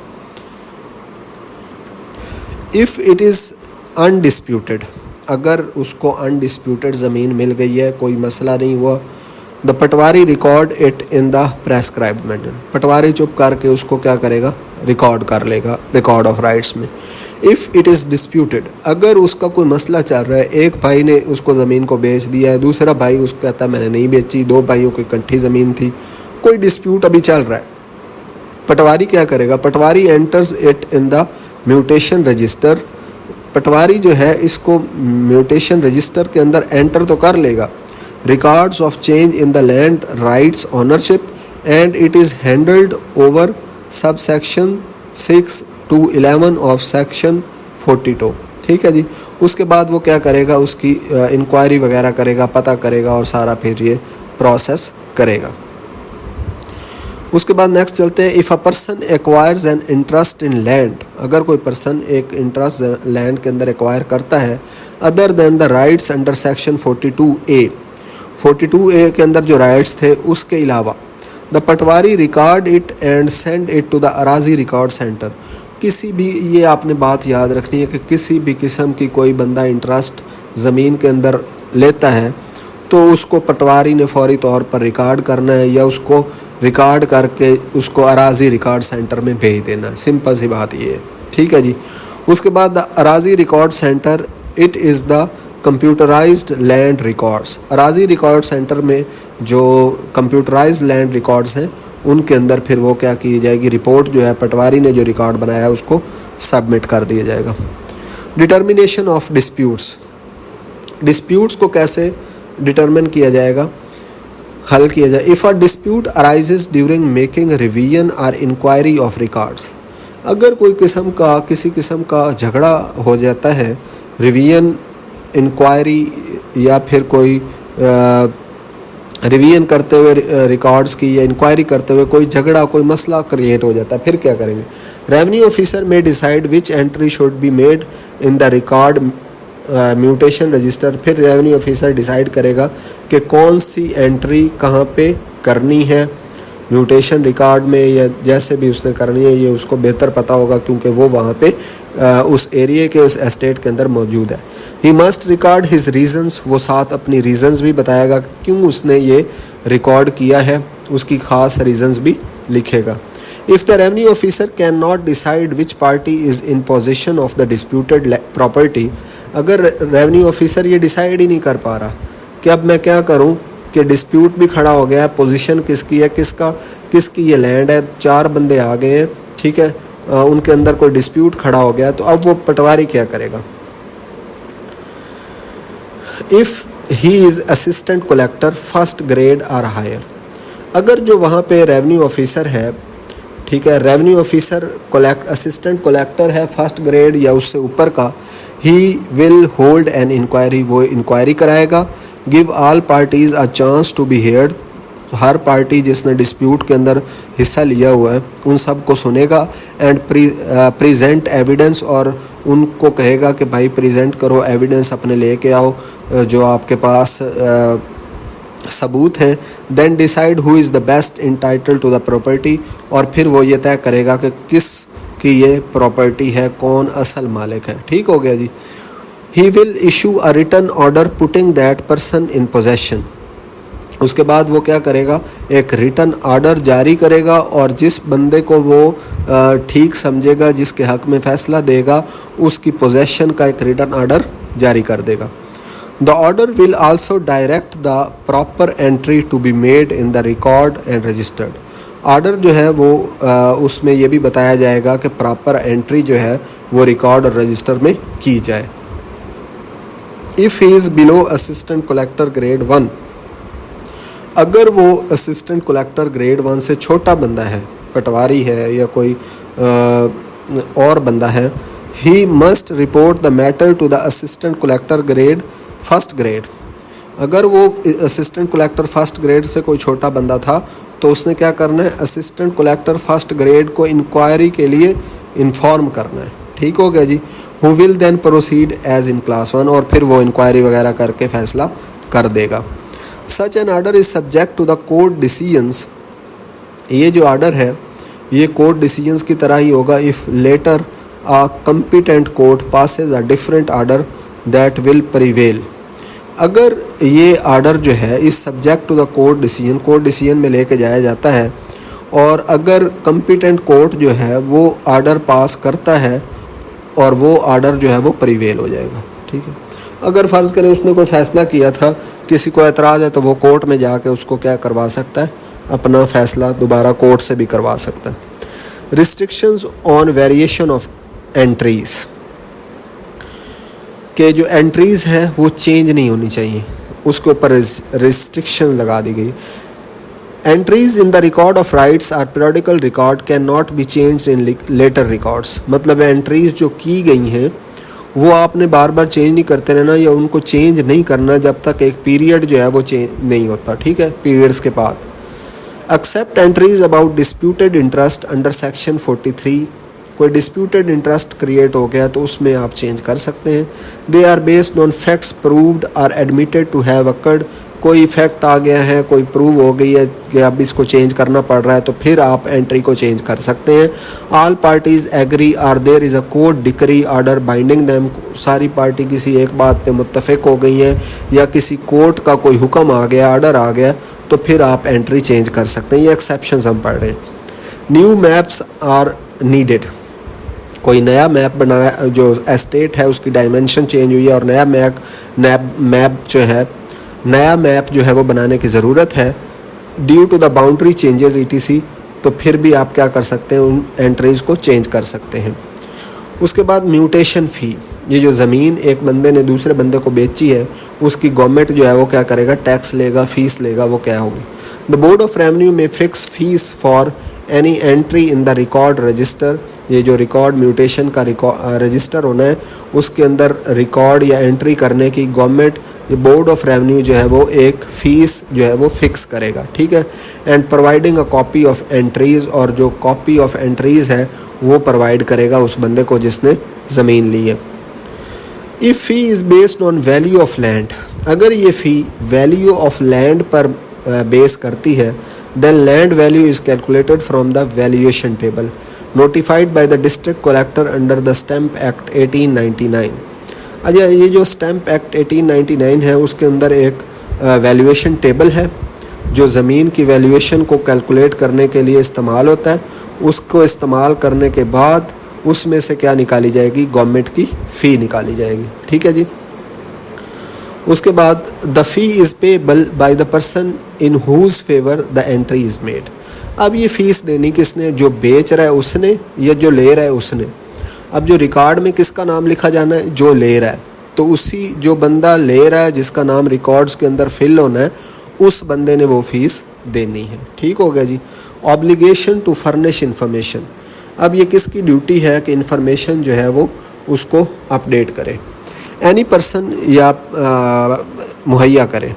इफ़ इट इज़ अनडिस्प्यूटेड, अगर उसको अनडिस्प्यूटेड ज़मीन मिल गई है, कोई मसला नहीं हुआ, the patwari record it in the prescribed manner, patwari चुप करके उसको क्या करेगा? रिकॉर्ड कर लेगा रिकॉर्ड ऑफ राइट्स में। इफ़ इट इज़ डिस्प्यूटेड, अगर उसका कोई मसला चल रहा है, एक भाई ने उसको ज़मीन को बेच दिया है, दूसरा भाई उसको कहता है मैंने नहीं बेची, दो भाइयों की इकट्ठी ज़मीन थी, कोई डिस्प्यूट अभी चल रहा है, पटवारी क्या करेगा? Patwari enters it in the mutation register, patwari जो है इसको म्यूटेशन रजिस्टर के अंदर एंटर तो कर लेगा। Records of change in the land rights ownership and it is handled over सब सेक्शन 6 to 11 ऑफ सेक्शन 42। ठीक है जी, उसके बाद वो क्या करेगा? उसकी इंक्वायरी वगैरह करेगा, पता करेगा और सारा फिर ये प्रोसेस करेगा। उसके बाद नेक्स्ट चलते हैं। If a person acquires an interest in land, अगर कोई पर्सन एक इंटरेस्ट लैंड के अंदर एक्वायर करता है other than the rights under section 42A, 42A के अंदर जो राइट्स थे उसके अलावा, the patwari record it and send it to the Arazi record centre. किसी भी, ये आपने बात याद रखनी है कि किसी भी किस्म की कोई बंदा इंटरेस्ट ज़मीन के अंदर लेता है तो उसको पटवारी ने फौरी तौर पर रिकॉर्ड करना है या उसको रिकॉर्ड करके उसको अराजी रिकॉर्ड सेंटर में भेज देना है। सिंपल सी बात ये है। ठीक है जी, उसके बाद the Arazi record centre it is the computerised land records. Araji record centre में जो कंप्यूटराइज्ड लैंड रिकॉर्ड्स हैं उनके अंदर फिर वो क्या की जाएगी? रिपोर्ट जो है पटवारी ने जो रिकॉर्ड बनाया है उसको सबमिट कर दिया जाएगा। डिटर्मिनेशन ऑफ डिस्प्यूट्स, डिस्प्यूट्स को कैसे डिटर्मिन किया जाएगा, हल किया जाए? If a dispute arises during making revision और इंक्वायरी ऑफ रिकॉर्ड्स, अगर कोई किसी किस्म का झगड़ा हो जाता है रिवीजन, इंक्वायरी या फिर कोई रिवीजन करते हुए रिकॉर्ड्स की या इंक्वायरी करते हुए कोई झगड़ा, कोई मसला क्रिएट हो जाता है, फिर क्या करेंगे? रेवेन्यू ऑफिसर में decide which entry should be made in the record mutation register. फिर रेवेन्यू ऑफिसर डिसाइड करेगा कि कौन सी एंट्री कहाँ पे करनी है म्यूटेशन रिकॉर्ड में, या जैसे भी उसने करनी है ये उसको बेहतर पता होगा क्योंकि वो वहाँ पे उस एरिया के, उस एस्टेट के अंदर मौजूद है। He must record his reasons, वो साथ अपनी रीजंस भी बताएगा क्यों उसने ये रिकॉर्ड किया है, उसकी ख़ास रीजंस भी लिखेगा। If the revenue officer can not decide which party is in position of the disputed property, अगर रेवेन्यू ऑफिसर ये डिसाइड ही नहीं कर पा रहा कि अब मैं क्या करूं, कि डिस्प्यूट भी खड़ा हो गया है, पोजीशन किसकी है, किसकी ये लैंड है, 4 बंदे आ गए हैं, ठीक है, उनके अंदर कोई डिस्प्यूट खड़ा हो गया, तो अब वो पटवारी क्या करेगा। If he is assistant collector first grade और हायर, अगर जो वहाँ पे रेवेन्यू ऑफिसर है, ठीक है, रेवेन्यू ऑफिसर असिस्टेंट कलेक्टर है फर्स्ट ग्रेड या उससे ऊपर का, he will hold an inquiry, वो इंक्वायरी कराएगा। Give all parties a chance to be heard, हर पार्टी जिसने डिस्प्यूट के अंदर हिस्सा लिया हुआ है उन सब को सुनेगा। एंड प्रेजेंट एविडेंस, और उनको कहेगा कि भाई प्रेजेंट करो एविडेंस, अपने लेके आओ जो आपके पास सबूत हैं। Then decide who is the best entitle to the property, और फिर वो ये तय करेगा कि किस की ये प्रॉपर्टी है, कौन असल मालिक है। ठीक हो गया जी। He will issue a written order putting that person in possession, उसके बाद वो क्या करेगा, एक रिटन ऑर्डर जारी करेगा और जिस बंदे को वो ठीक समझेगा, जिसके हक में फ़ैसला देगा, उसकी पोजेशन का एक रिटन ऑर्डर जारी कर देगा। The order will also direct the proper entry to be made in the record and registered, order जो है वो उसमें ये भी बताया जाएगा कि प्रॉपर एंट्री जो है वो रिकॉर्ड और रजिस्टर में की जाए। If he is below assistant collector grade 1, अगर वो असिस्टेंट कलेक्टर ग्रेड 1 से छोटा बंदा है, पटवारी है या कोई और बंदा है, he must report the matter to the assistant collector grade first grade, अगर वो असिस्टेंट कलेक्टर फर्स्ट ग्रेड से कोई छोटा बंदा था तो उसने क्या करना है, असिस्टेंट कलेक्टर फर्स्ट ग्रेड को इंक्वायरी के लिए इन्फॉर्म करना है। ठीक हो गया जी। Who will then proceed as in class 1, और फिर वो इंक्वायरी वगैरह करके फैसला कर देगा। Such an order is subject to the court decisions, ये जो ऑर्डर है ये कोर्ट डिसीजंस की तरह ही होगा। If later a competent court passes a different order that will prevail, अगर ये ऑर्डर जो है इस subject to the court decision में लेके जाया जाता है, और अगर कम्पिटेंट कोर्ट जो है वो ऑर्डर पास करता है और वो ऑर्डर जो है वो प्रिवेल हो जाएगा। ठीक है, अगर फ़र्ज़ करें उसने कोई फ़ैसला किया था, किसी को एतराज़ है, तो वो कोर्ट में जाके उसको क्या करवा सकता है, अपना फ़ैसला दोबारा कोर्ट से भी करवा सकता है। Restrictions on variation of entries, के जो एंट्रीज़ है वो चेंज नहीं होनी चाहिए, उसके ऊपर रिस्ट्रिक्शन लगा दी गई। Entries in the record of rights or periodical record can not be changed in later records, मतलब एंट्रीज़ जो की गई हैं वो आपने बार बार चेंज नहीं करते रहना, या उनको चेंज नहीं करना जब तक एक पीरियड जो है वो चेंज नहीं होता। ठीक है, पीरियड्स के बाद। Except entries about disputed interest under section 43, कोई डिस्प्यूटेड इंटरेस्ट क्रिएट हो गया तो उसमें आप चेंज कर सकते हैं। They are based on facts proved or admitted to have occurred, कोई फैक्ट आ गया है, कोई प्रूव हो गई है कि अब इसको चेंज करना पड़ रहा है, तो फिर आप एंट्री को चेंज कर सकते हैं। All parties agree or there is a court decree order binding them, सारी पार्टी किसी एक बात पे मुत्तफिक हो गई हैं या किसी कोर्ट का कोई हुक्म आ गया, ऑर्डर आ गया, तो फिर आप एंट्री चेंज कर सकते हैं। ये एक्सेप्शंस हम पढ़ रहे हैं। न्यू मैप्स आर नीडेड, कोई नया मैप बनाना, जो एस्टेट है उसकी डायमेंशन चेंज हुई है और नया मैप जो है वो बनाने की ज़रूरत है। Due to the boundary changes ETC, तो फिर भी आप क्या कर सकते हैं, उन एंट्रीज़ को चेंज कर सकते हैं। उसके बाद म्यूटेशन फ़ी, ये जो ज़मीन एक बंदे ने दूसरे बंदे को बेची है उसकी गवर्नमेंट जो है वो क्या करेगा, टैक्स लेगा, फ़ीस लेगा, वो क्या होगी। द बोर्ड ऑफ रेवेन्यू में fix fees for any entry in the record register, ये जो रिकॉर्ड म्यूटेशन का रजिस्टर होना है उसके अंदर रिकॉर्ड या एंट्री करने की गवर्नमेंट, ये बोर्ड ऑफ रेवेन्यू जो है वो एक फ़ीस जो है वो फिक्स करेगा। ठीक है, and providing a copy of entries, और जो कॉपी ऑफ एंट्रीज़ है वो प्रोवाइड करेगा उस बंदे को जिसने ज़मीन ली है। If fee is based on value of land, अगर ये फ़ी वैल्यू ऑफ लैंड पर बेस करती है, then land value is calculated from the valuation table notified by the district collector under the stamp act 1899। अच्छा, ये जो stamp act 1899 है उसके अंदर एक वैल्यूएशन टेबल है जो ज़मीन की वैल्यूएशन को कैलकुलेट करने के लिए इस्तेमाल होता है। उसको इस्तेमाल करने के बाद उसमें से क्या निकाली जाएगी, गवर्नमेंट की फ़ी निकाली जाएगी। ठीक है जी। उसके बाद the fee is payable by the person in whose favour the entry is made. अब ये फ़ीस देनी किसने, जो बेच रहा है उसने या जो ले रहा है उसने। अब जो रिकॉर्ड में किसका नाम लिखा जाना है, जो ले रहा है, तो उसी जो बंदा ले रहा है जिसका नाम रिकॉर्ड्स के अंदर फिल होना है, उस बंदे ने वो फ़ीस देनी है। ठीक हो गया जी। Obligation to furnish information. अब ये किसकी ड्यूटी है कि इन्फॉर्मेशन जो है वो उसको अपडेट करे, एनी पर्सन या मुहैया करे।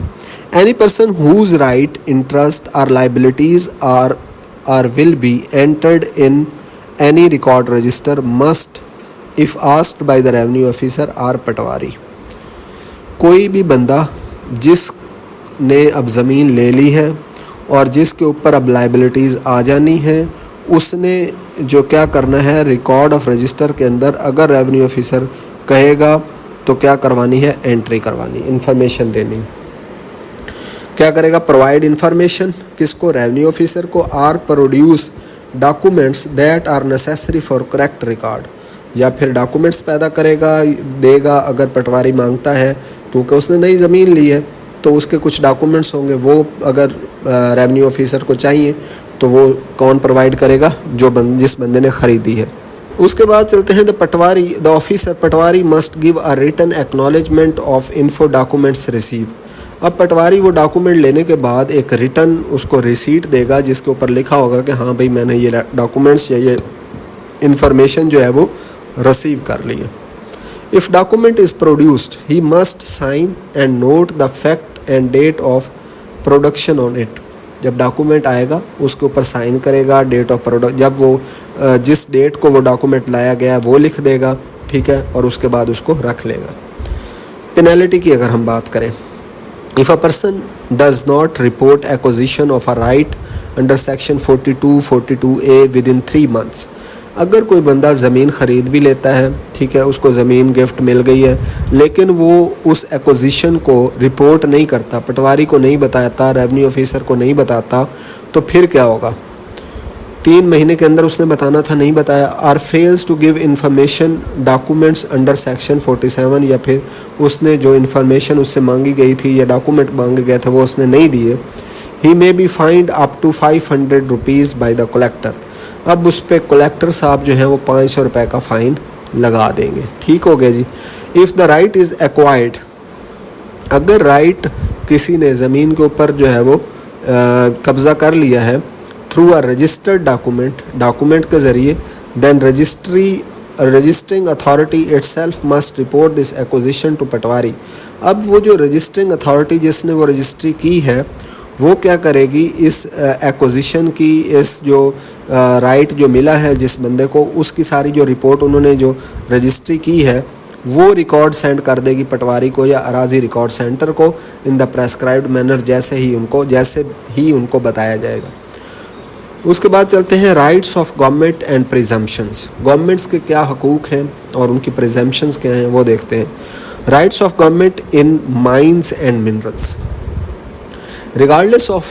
Any person whose right, interest or liabilities are will be entered in any record register must if asked by the revenue officer or patwari. कोई भी बंदा जिसने अब ज़मीन ले ली है और जिसके ऊपर अब लाइबिलिटीज़ आ जानी है, उसने जो क्या करना है, रिकॉर्ड ऑफ रजिस्टर के अंदर अगर रेवेन्यू ऑफिसर कहेगा तो क्या करवानी है, एंट्री करवानी, इन्फॉर्मेशन देनी। क्या करेगा, प्रोवाइड इन्फॉर्मेशन किसको, रेवेन्यू ऑफिसर को। Or produce documents that are necessary for correct record, या फिर डॉक्यूमेंट्स पैदा करेगा, देगा अगर पटवारी मांगता है, क्योंकि उसने नई ज़मीन ली है तो उसके कुछ डॉक्यूमेंट्स होंगे, वो अगर रेवेन्यू ऑफिसर को चाहिए तो वो कौन प्रोवाइड करेगा, जिस बंदे ने ख़रीदी है। उसके बाद चलते हैं the officer patwari must give a written acknowledgement of info documents receive. अब पटवारी वो डॉक्यूमेंट लेने के बाद एक रिटन उसको रिसीट देगा जिसके ऊपर लिखा होगा कि हाँ भाई मैंने ये डॉक्यूमेंट्स या ये इन्फॉर्मेशन जो है वो रिसीव कर ली है। If document is produced he must sign and note the fact and date of production on it. जब डॉक्यूमेंट आएगा उसके ऊपर साइन करेगा, डेट ऑफ प्रोडक्ट, जब वो जिस डेट को वो डॉक्यूमेंट लाया गया है वो लिख देगा। ठीक है, और उसके बाद उसको रख लेगा। पेनल्टी की अगर हम बात करें, if a person does not report acquisition of a right under section 42(42)A with in 3 months। अगर कोई बंदा ज़मीन ख़रीद भी लेता है, ठीक है, उसको ज़मीन गिफ्ट मिल गई है, लेकिन वो उस एक्विजिशन को रिपोर्ट नहीं करता, पटवारी को नहीं बताता, रेवेन्यू ऑफिसर को नहीं बताता, तो फिर क्या होगा, 3 महीने के अंदर उसने बताना था, नहीं बताया। Or fails to give information documents under section 47, या फिर उसने जो इन्फॉर्मेशन उससे मांगी गई थी या डॉक्यूमेंट मांगे गए थे वो उसने नहीं दिए, he may be fined up to 500 rupees by the collector. अब उस पर कलेक्टर साहब जो हैं वो 500 रुपये का फ़ाइन लगा देंगे। ठीक हो गया जी। If the right is acquired, अगर राइट किसी ने ज़मीन के ऊपर जो है वो कब्ज़ा कर लिया है थ्रू अ रजिस्टर्ड डॉक्यूमेंट के ज़रिए, then registering authority itself must report this acquisition to patwari. अब वो जो रजिस्टरिंग अथॉरिटी जिसने वो रजिस्ट्री की है वो क्या करेगी, इस एक्विजिशन की, इस जो राइट जो मिला है जिस बंदे को, उसकी सारी जो रिपोर्ट उन्होंने जो रजिस्ट्री की है वो रिकॉर्ड सेंड कर देगी पटवारी को या अराजी रिकॉर्ड सेंटर को इन द प्रेस्क्राइब्ड मैनर, जैसे ही उनको बताया जाएगा। उसके बाद चलते हैं rights of government and presumptions. Governments के क्या हकूक़ हैं और उनकी प्रिजम्पशंस क्या हैं वो देखते हैं। Rights of government in mines and minerals. Regardless of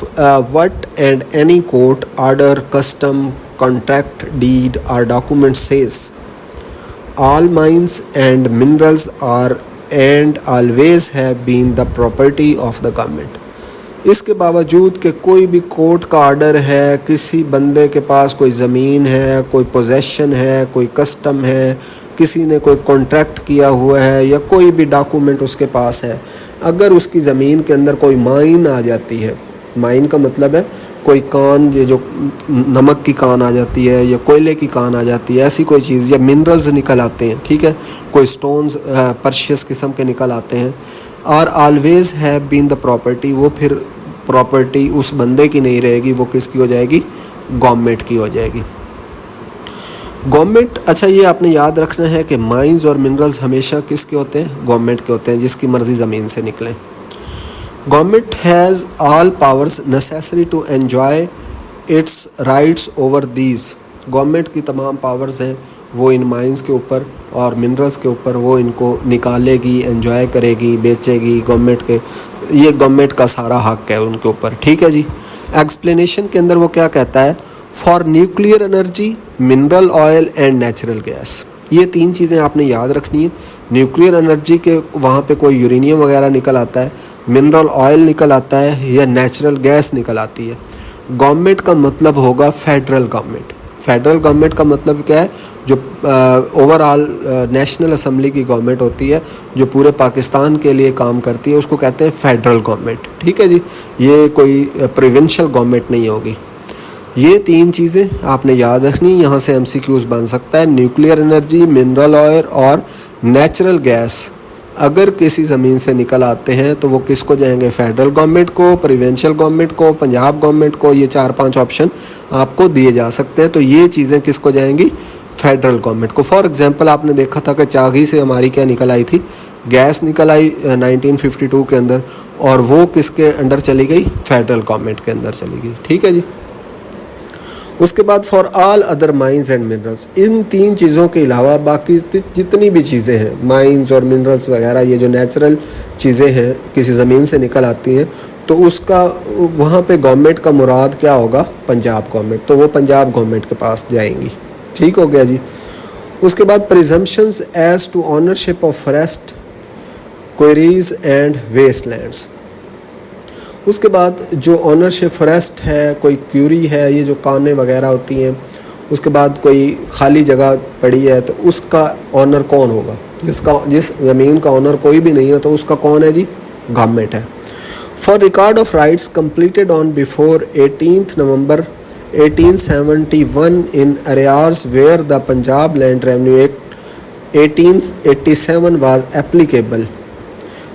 what and any court order, custom, contract, deed or document says, all mines and minerals are and always have been the property of the government। इसके बावजूद कि कोई भी court का order है, किसी बंदे के पास कोई ज़मीन है, कोई पोजेशन है, कोई कस्टम है, किसी ने कोई कॉन्ट्रैक्ट किया हुआ है या कोई भी डॉक्यूमेंट उसके पास है, अगर उसकी ज़मीन के अंदर कोई माइन आ जाती है, माइन का मतलब है कोई कान, ये जो नमक की कान आ जाती है या कोयले की कान आ जाती है, ऐसी कोई चीज़, या मिनरल्स निकल आते हैं, ठीक है, कोई स्टोन्स प्रेशियस किस्म के निकल आते हैं, और always have been the property, वो फिर प्रॉपर्टी उस बंदे की नहीं रहेगी, वो किसकी हो जाएगी, गवर्नमेंट की हो जाएगी। गवर्नमेंट, अच्छा ये आपने याद रखना है कि माइंस और मिनरल्स हमेशा किसके होते हैं, गवर्नमेंट के होते हैं, जिसकी मर्ज़ी ज़मीन से निकलें। Government has all powers necessary to enjoy its rights over these. Government की तमाम पावर्स हैं वो इन माइंस के ऊपर और मिनरल्स के ऊपर, वो इनको निकालेगी, एन्जॉय करेगी, बेचेगी। ये गवर्नमेंट का सारा हक है उनके ऊपर, ठीक है जी। एक्सप्लेनेशन के अंदर वो क्या कहता है, for nuclear energy, mineral oil and natural gas. ये 3 चीज़ें आपने याद रखनी है। न्यूक्लियर एनर्जी के वहाँ पे कोई यूरेनियम वगैरह निकल आता है, मिनरल ऑयल निकल आता है या नेचुरल गैस निकल आती है। गवर्नमेंट का मतलब होगा फेडरल गवर्नमेंट। फेडरल गवर्नमेंट का मतलब क्या है? जो ओवरऑल नेशनल असेंबली की गवर्नमेंट होती है, जो पूरे पाकिस्तान के लिए काम करती है, उसको कहते हैं फेडरल गवर्नमेंट। ठीक है जी, ये कोई प्रोविंशियल गवर्नमेंट नहीं होगी। ये 3 चीज़ें आपने याद रखनी, यहाँ से MCQs बन सकता है। न्यूक्लियर एनर्जी, मिनरल ऑयल और नेचुरल गैस अगर किसी ज़मीन से निकल आते हैं तो वो किसको जाएंगे? फेडरल गवर्नमेंट को, प्रोविंशियल गवर्नमेंट को, पंजाब गवर्नमेंट को। ये 4-5 ऑप्शन आपको दिए जा सकते हैं। तो ये चीज़ें किसको जाएंगी? फेडरल गवर्नमेंट को। फॉर एग्जांपल आपने देखा था कि चागी से हमारी क्या निकल आई थी? गैस निकल आई 1952 के अंदर, और वो किसके अंडर चली गई? फेडरल गवर्नमेंट के अंदर चली गई। ठीक है जी। उसके बाद for all other mines and minerals, इन 3 चीज़ों के अलावा बाकी जितनी भी चीज़ें हैं, माइंस और मिनरल्स वगैरह, ये जो नेचुरल चीज़ें हैं किसी ज़मीन से निकल आती हैं, तो उसका वहाँ पे गवर्नमेंट का मुराद क्या होगा? पंजाब गवर्नमेंट। तो वो पंजाब गवर्नमेंट के पास जाएंगी। ठीक हो गया जी। उसके बाद presumptions as to ownership of forest, quarries and wastelands. उसके बाद जो ऑनरशिप फॉरेस्ट है, कोई क्यूरी है, ये जो कानें वगैरह होती हैं, उसके बाद कोई खाली जगह पड़ी है तो उसका ऑनर कौन होगा? जिस ज़मीन का ऑनर कोई भी नहीं है तो उसका कौन है जी? गवर्नमेंट है। For record of rights completed on before 18 November 1871 in areas where the Punjab land revenue act 1887 was applicable.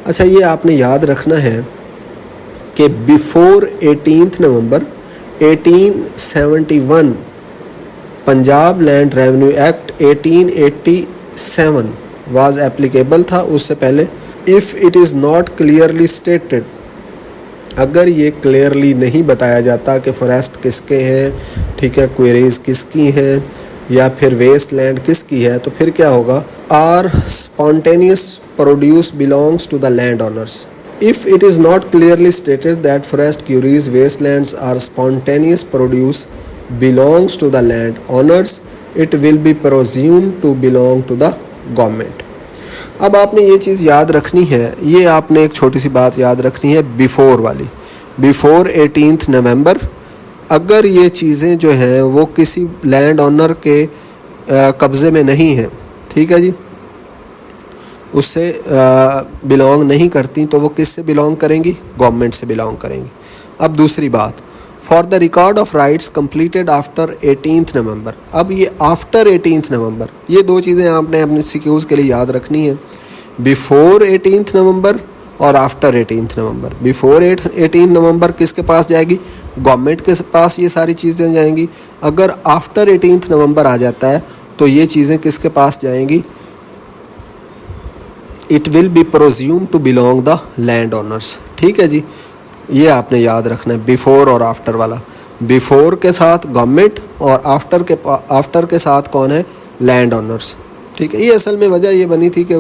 अच्छा, ये आपने याद रखना है कि before 18 November 1871 Punjab land revenue act 1887 was applicable था। उससे पहले if it is not clearly stated, अगर ये क्लियरली नहीं बताया जाता कि फॉरेस्ट किसके हैं, ठीक है, क्वेरीज किसकी हैं या फिर वेस्ट लैंड किसकी है, तो फिर क्या होगा? Are spontaneous produce belongs to the land owners. If it is not clearly stated that forest quarries, wastelands are spontaneous produce belongs to the land owners, it will be presumed to belong to the government. अब आपने ये चीज़ याद रखनी है, ये आपने एक छोटी सी बात याद रखनी है बिफोर वाली। बिफोर 18 नवंबर अगर ये चीज़ें जो हैं वो किसी लैंड ओनर के कब्ज़े में नहीं हैं, ठीक है जी, उससे बिलोंग नहीं करती, तो वो किससे बिलोंग करेंगी? गवर्नमेंट से बिलोंग करेंगी। अब दूसरी बात, for the record of rights completed after 18 नवंबर। अब ये आफ्टर 18 नवंबर, ये 2 चीज़ें आपने अपने सिक्यूज़ के लिए याद रखनी है। बिफोर 18 नवंबर और आफ्टर 18 नवंबर। बिफोर 18 नवंबर किसके पास जाएगी? गवर्नमेंट के पास ये सारी चीज़ें जाएंगी। अगर आफ्टर 18 नवंबर आ जाता है तो ये चीज़ें किसके पास जाएंगी? It will be presumed to belong the land owners. ठीक है जी, ये आपने याद रखना है बिफोर और आफ्टर वाला। बिफोर के साथ गवर्नमेंट और आफ्टर के साथ कौन है? Land owners. ठीक है, ये असल में वजह ये बनी थी कि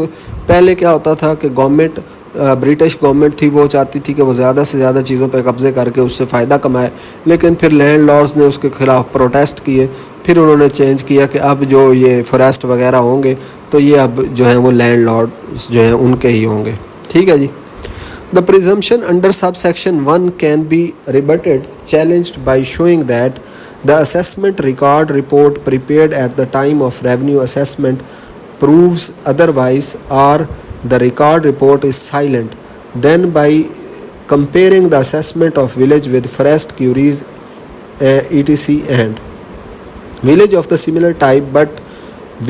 पहले क्या होता था कि गवर्नमेंट, ब्रिटिश गवर्नमेंट थी, वो चाहती थी कि वो ज़्यादा से ज़्यादा चीज़ों पे कब्ज़े करके उससे फ़ायदा कमाए, लेकिन फिर लैंड लॉर्ड्स ने उसके ख़िलाफ़ प्रोटेस्ट किए। फिर उन्होंने चेंज किया कि अब जो ये फॉरेस्ट वगैरह होंगे तो ये अब जो हैं वो लैंड लॉर्ड्स जो हैं उनके ही होंगे। ठीक है जी। The presumption under sub section 1 can be rebutted challenged by showing that the assessment record report prepared at the time of revenue assessment proves otherwise or the record report is silent. Then by comparing the assessment of village with forest quarries etc and village of the similar type but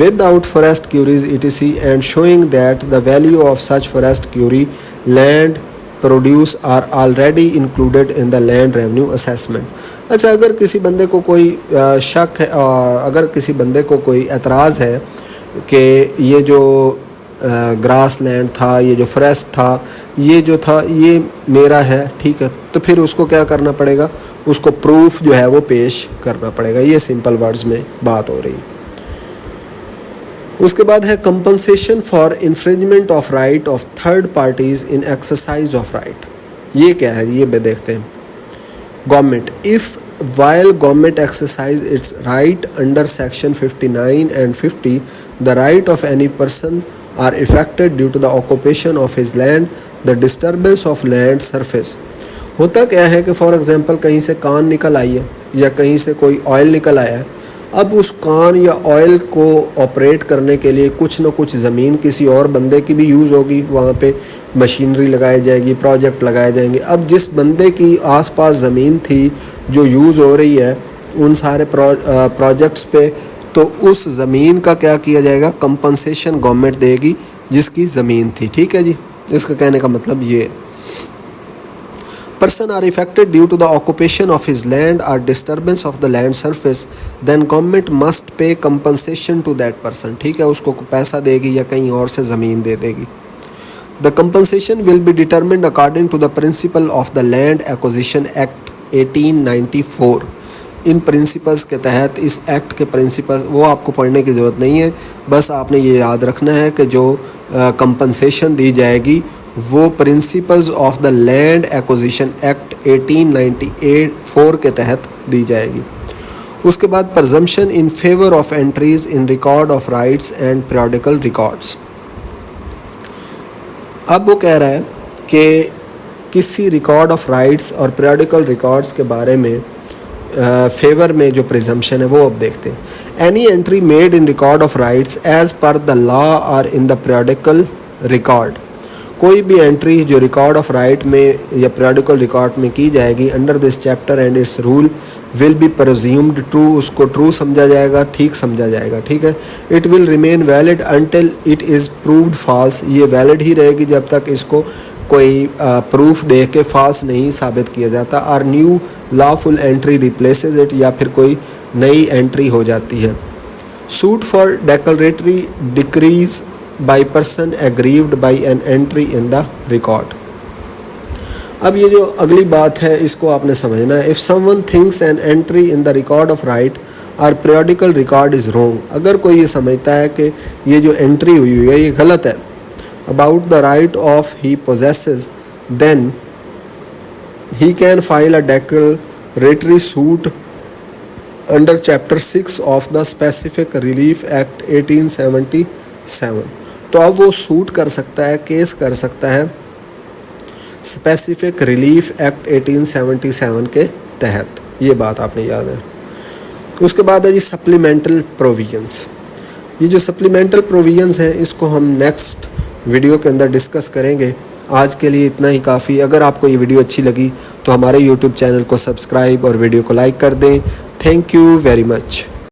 without forest quarries etc and showing that the value of such forest quarry land produce are already included in the land revenue assessment. अच्छा, अगर किसी बंदे को कोई शक है, अगर किसी बंदे को कोई एतराज़ है कि ये जो ग्रास लैंड था, ये जो फॉरेस्ट था, ये जो था ये मेरा है, ठीक है, तो फिर उसको क्या करना पड़ेगा? उसको प्रूफ जो है वो पेश करना पड़ेगा। ये सिंपल वर्ड्स में बात हो रही। उसके बाद है compensation for infringement of right of third parties in exercise of right. ये क्या है? ये देखते हैं। Government, if while government exercise its right under section 59 and 50, the right of any person are affected due to the occupation of his land, the disturbance of land surface. होता क्या है कि फॉर एग्जांपल कहीं से कान निकल आई है या कहीं से कोई ऑयल निकल आया है, अब उस कान या ऑयल को ऑपरेट करने के लिए कुछ ना कुछ ज़मीन किसी और बंदे की भी यूज़ होगी, वहाँ पे मशीनरी लगाई जाएगी, प्रोजेक्ट लगाए जाएंगे। अब जिस बंदे की आसपास ज़मीन थी जो यूज़ हो रही है उन सारे प्रोजेक्ट्स पे, तो उस ज़मीन का क्या किया जाएगा, कंपनसेशन गवर्नमेंट देगी जिसकी ज़मीन थी। ठीक है जी, इसका कहने का मतलब ये है। Person are affected due to the occupation of his land or disturbance of the land surface, then government must pay compensation to that person. ठीक है, उसको पैसा देगी या कहीं और से ज़मीन दे देगी। The compensation will be determined according to the principle of the Land Acquisition Act 1894. In principles के तहत, इस एक्ट के प्रिंसिपल्स वो आपको पढ़ने की ज़रूरत नहीं है, बस आपने ये याद रखना है कि जो कंपनसेशन दी जाएगी वो principles of the land acquisition act 1894 के तहत दी जाएगी। उसके बाद presumption in favour of entries in record of rights and periodical records. अब वो कह रहा है कि किसी रिकॉर्ड ऑफ राइट्स और पीरियोडिकल रिकॉर्ड्स के बारे में फेवर में जो प्रिजम्पशन है वो अब देखते हैं। Any entry made in record of rights as per the law और इन द पीरियोडिकल रिकॉर्ड, कोई भी एंट्री जो रिकॉर्ड ऑफ राइट में या पीरियोडिकल रिकॉर्ड में की जाएगी under this chapter and its rule will be presumed true, उसको ट्रू समझा जाएगा, ठीक समझा जाएगा। ठीक है, it will remain valid until it is proved false, ये वैलिड ही रहेगी जब तक इसको कोई प्रूफ दे के फॉल्स नहीं साबित किया जाता। और new lawful entry replaces it, या फिर कोई नई एंट्री हो जाती है। Suit for declaratory decrees by person aggrieved by an entry in the record। अब ये जो अगली बात है इसको आपने समझना है। If someone thinks an entry in the record of right or periodical record is wrong, अगर कोई ये समझता है कि ये जो एंट्री हुई है ये गलत है, about the right of he possesses, then he can file a declaratory suit under chapter 6 of the Specific Relief Act 1877। तो अब वो सूट कर सकता है, केस कर सकता है स्पेसिफिक रिलीफ एक्ट 1877 के तहत। ये बात आपने याद है। उसके बाद है जी सप्लीमेंटल प्रोविजंस। ये जो सप्लीमेंटल प्रोविजंस हैं इसको हम नेक्स्ट वीडियो के अंदर डिस्कस करेंगे। आज के लिए इतना ही काफ़ी। अगर आपको ये वीडियो अच्छी लगी तो हमारे यूट्यूब चैनल को सब्सक्राइब और वीडियो को लाइक कर दें। Thank you very much.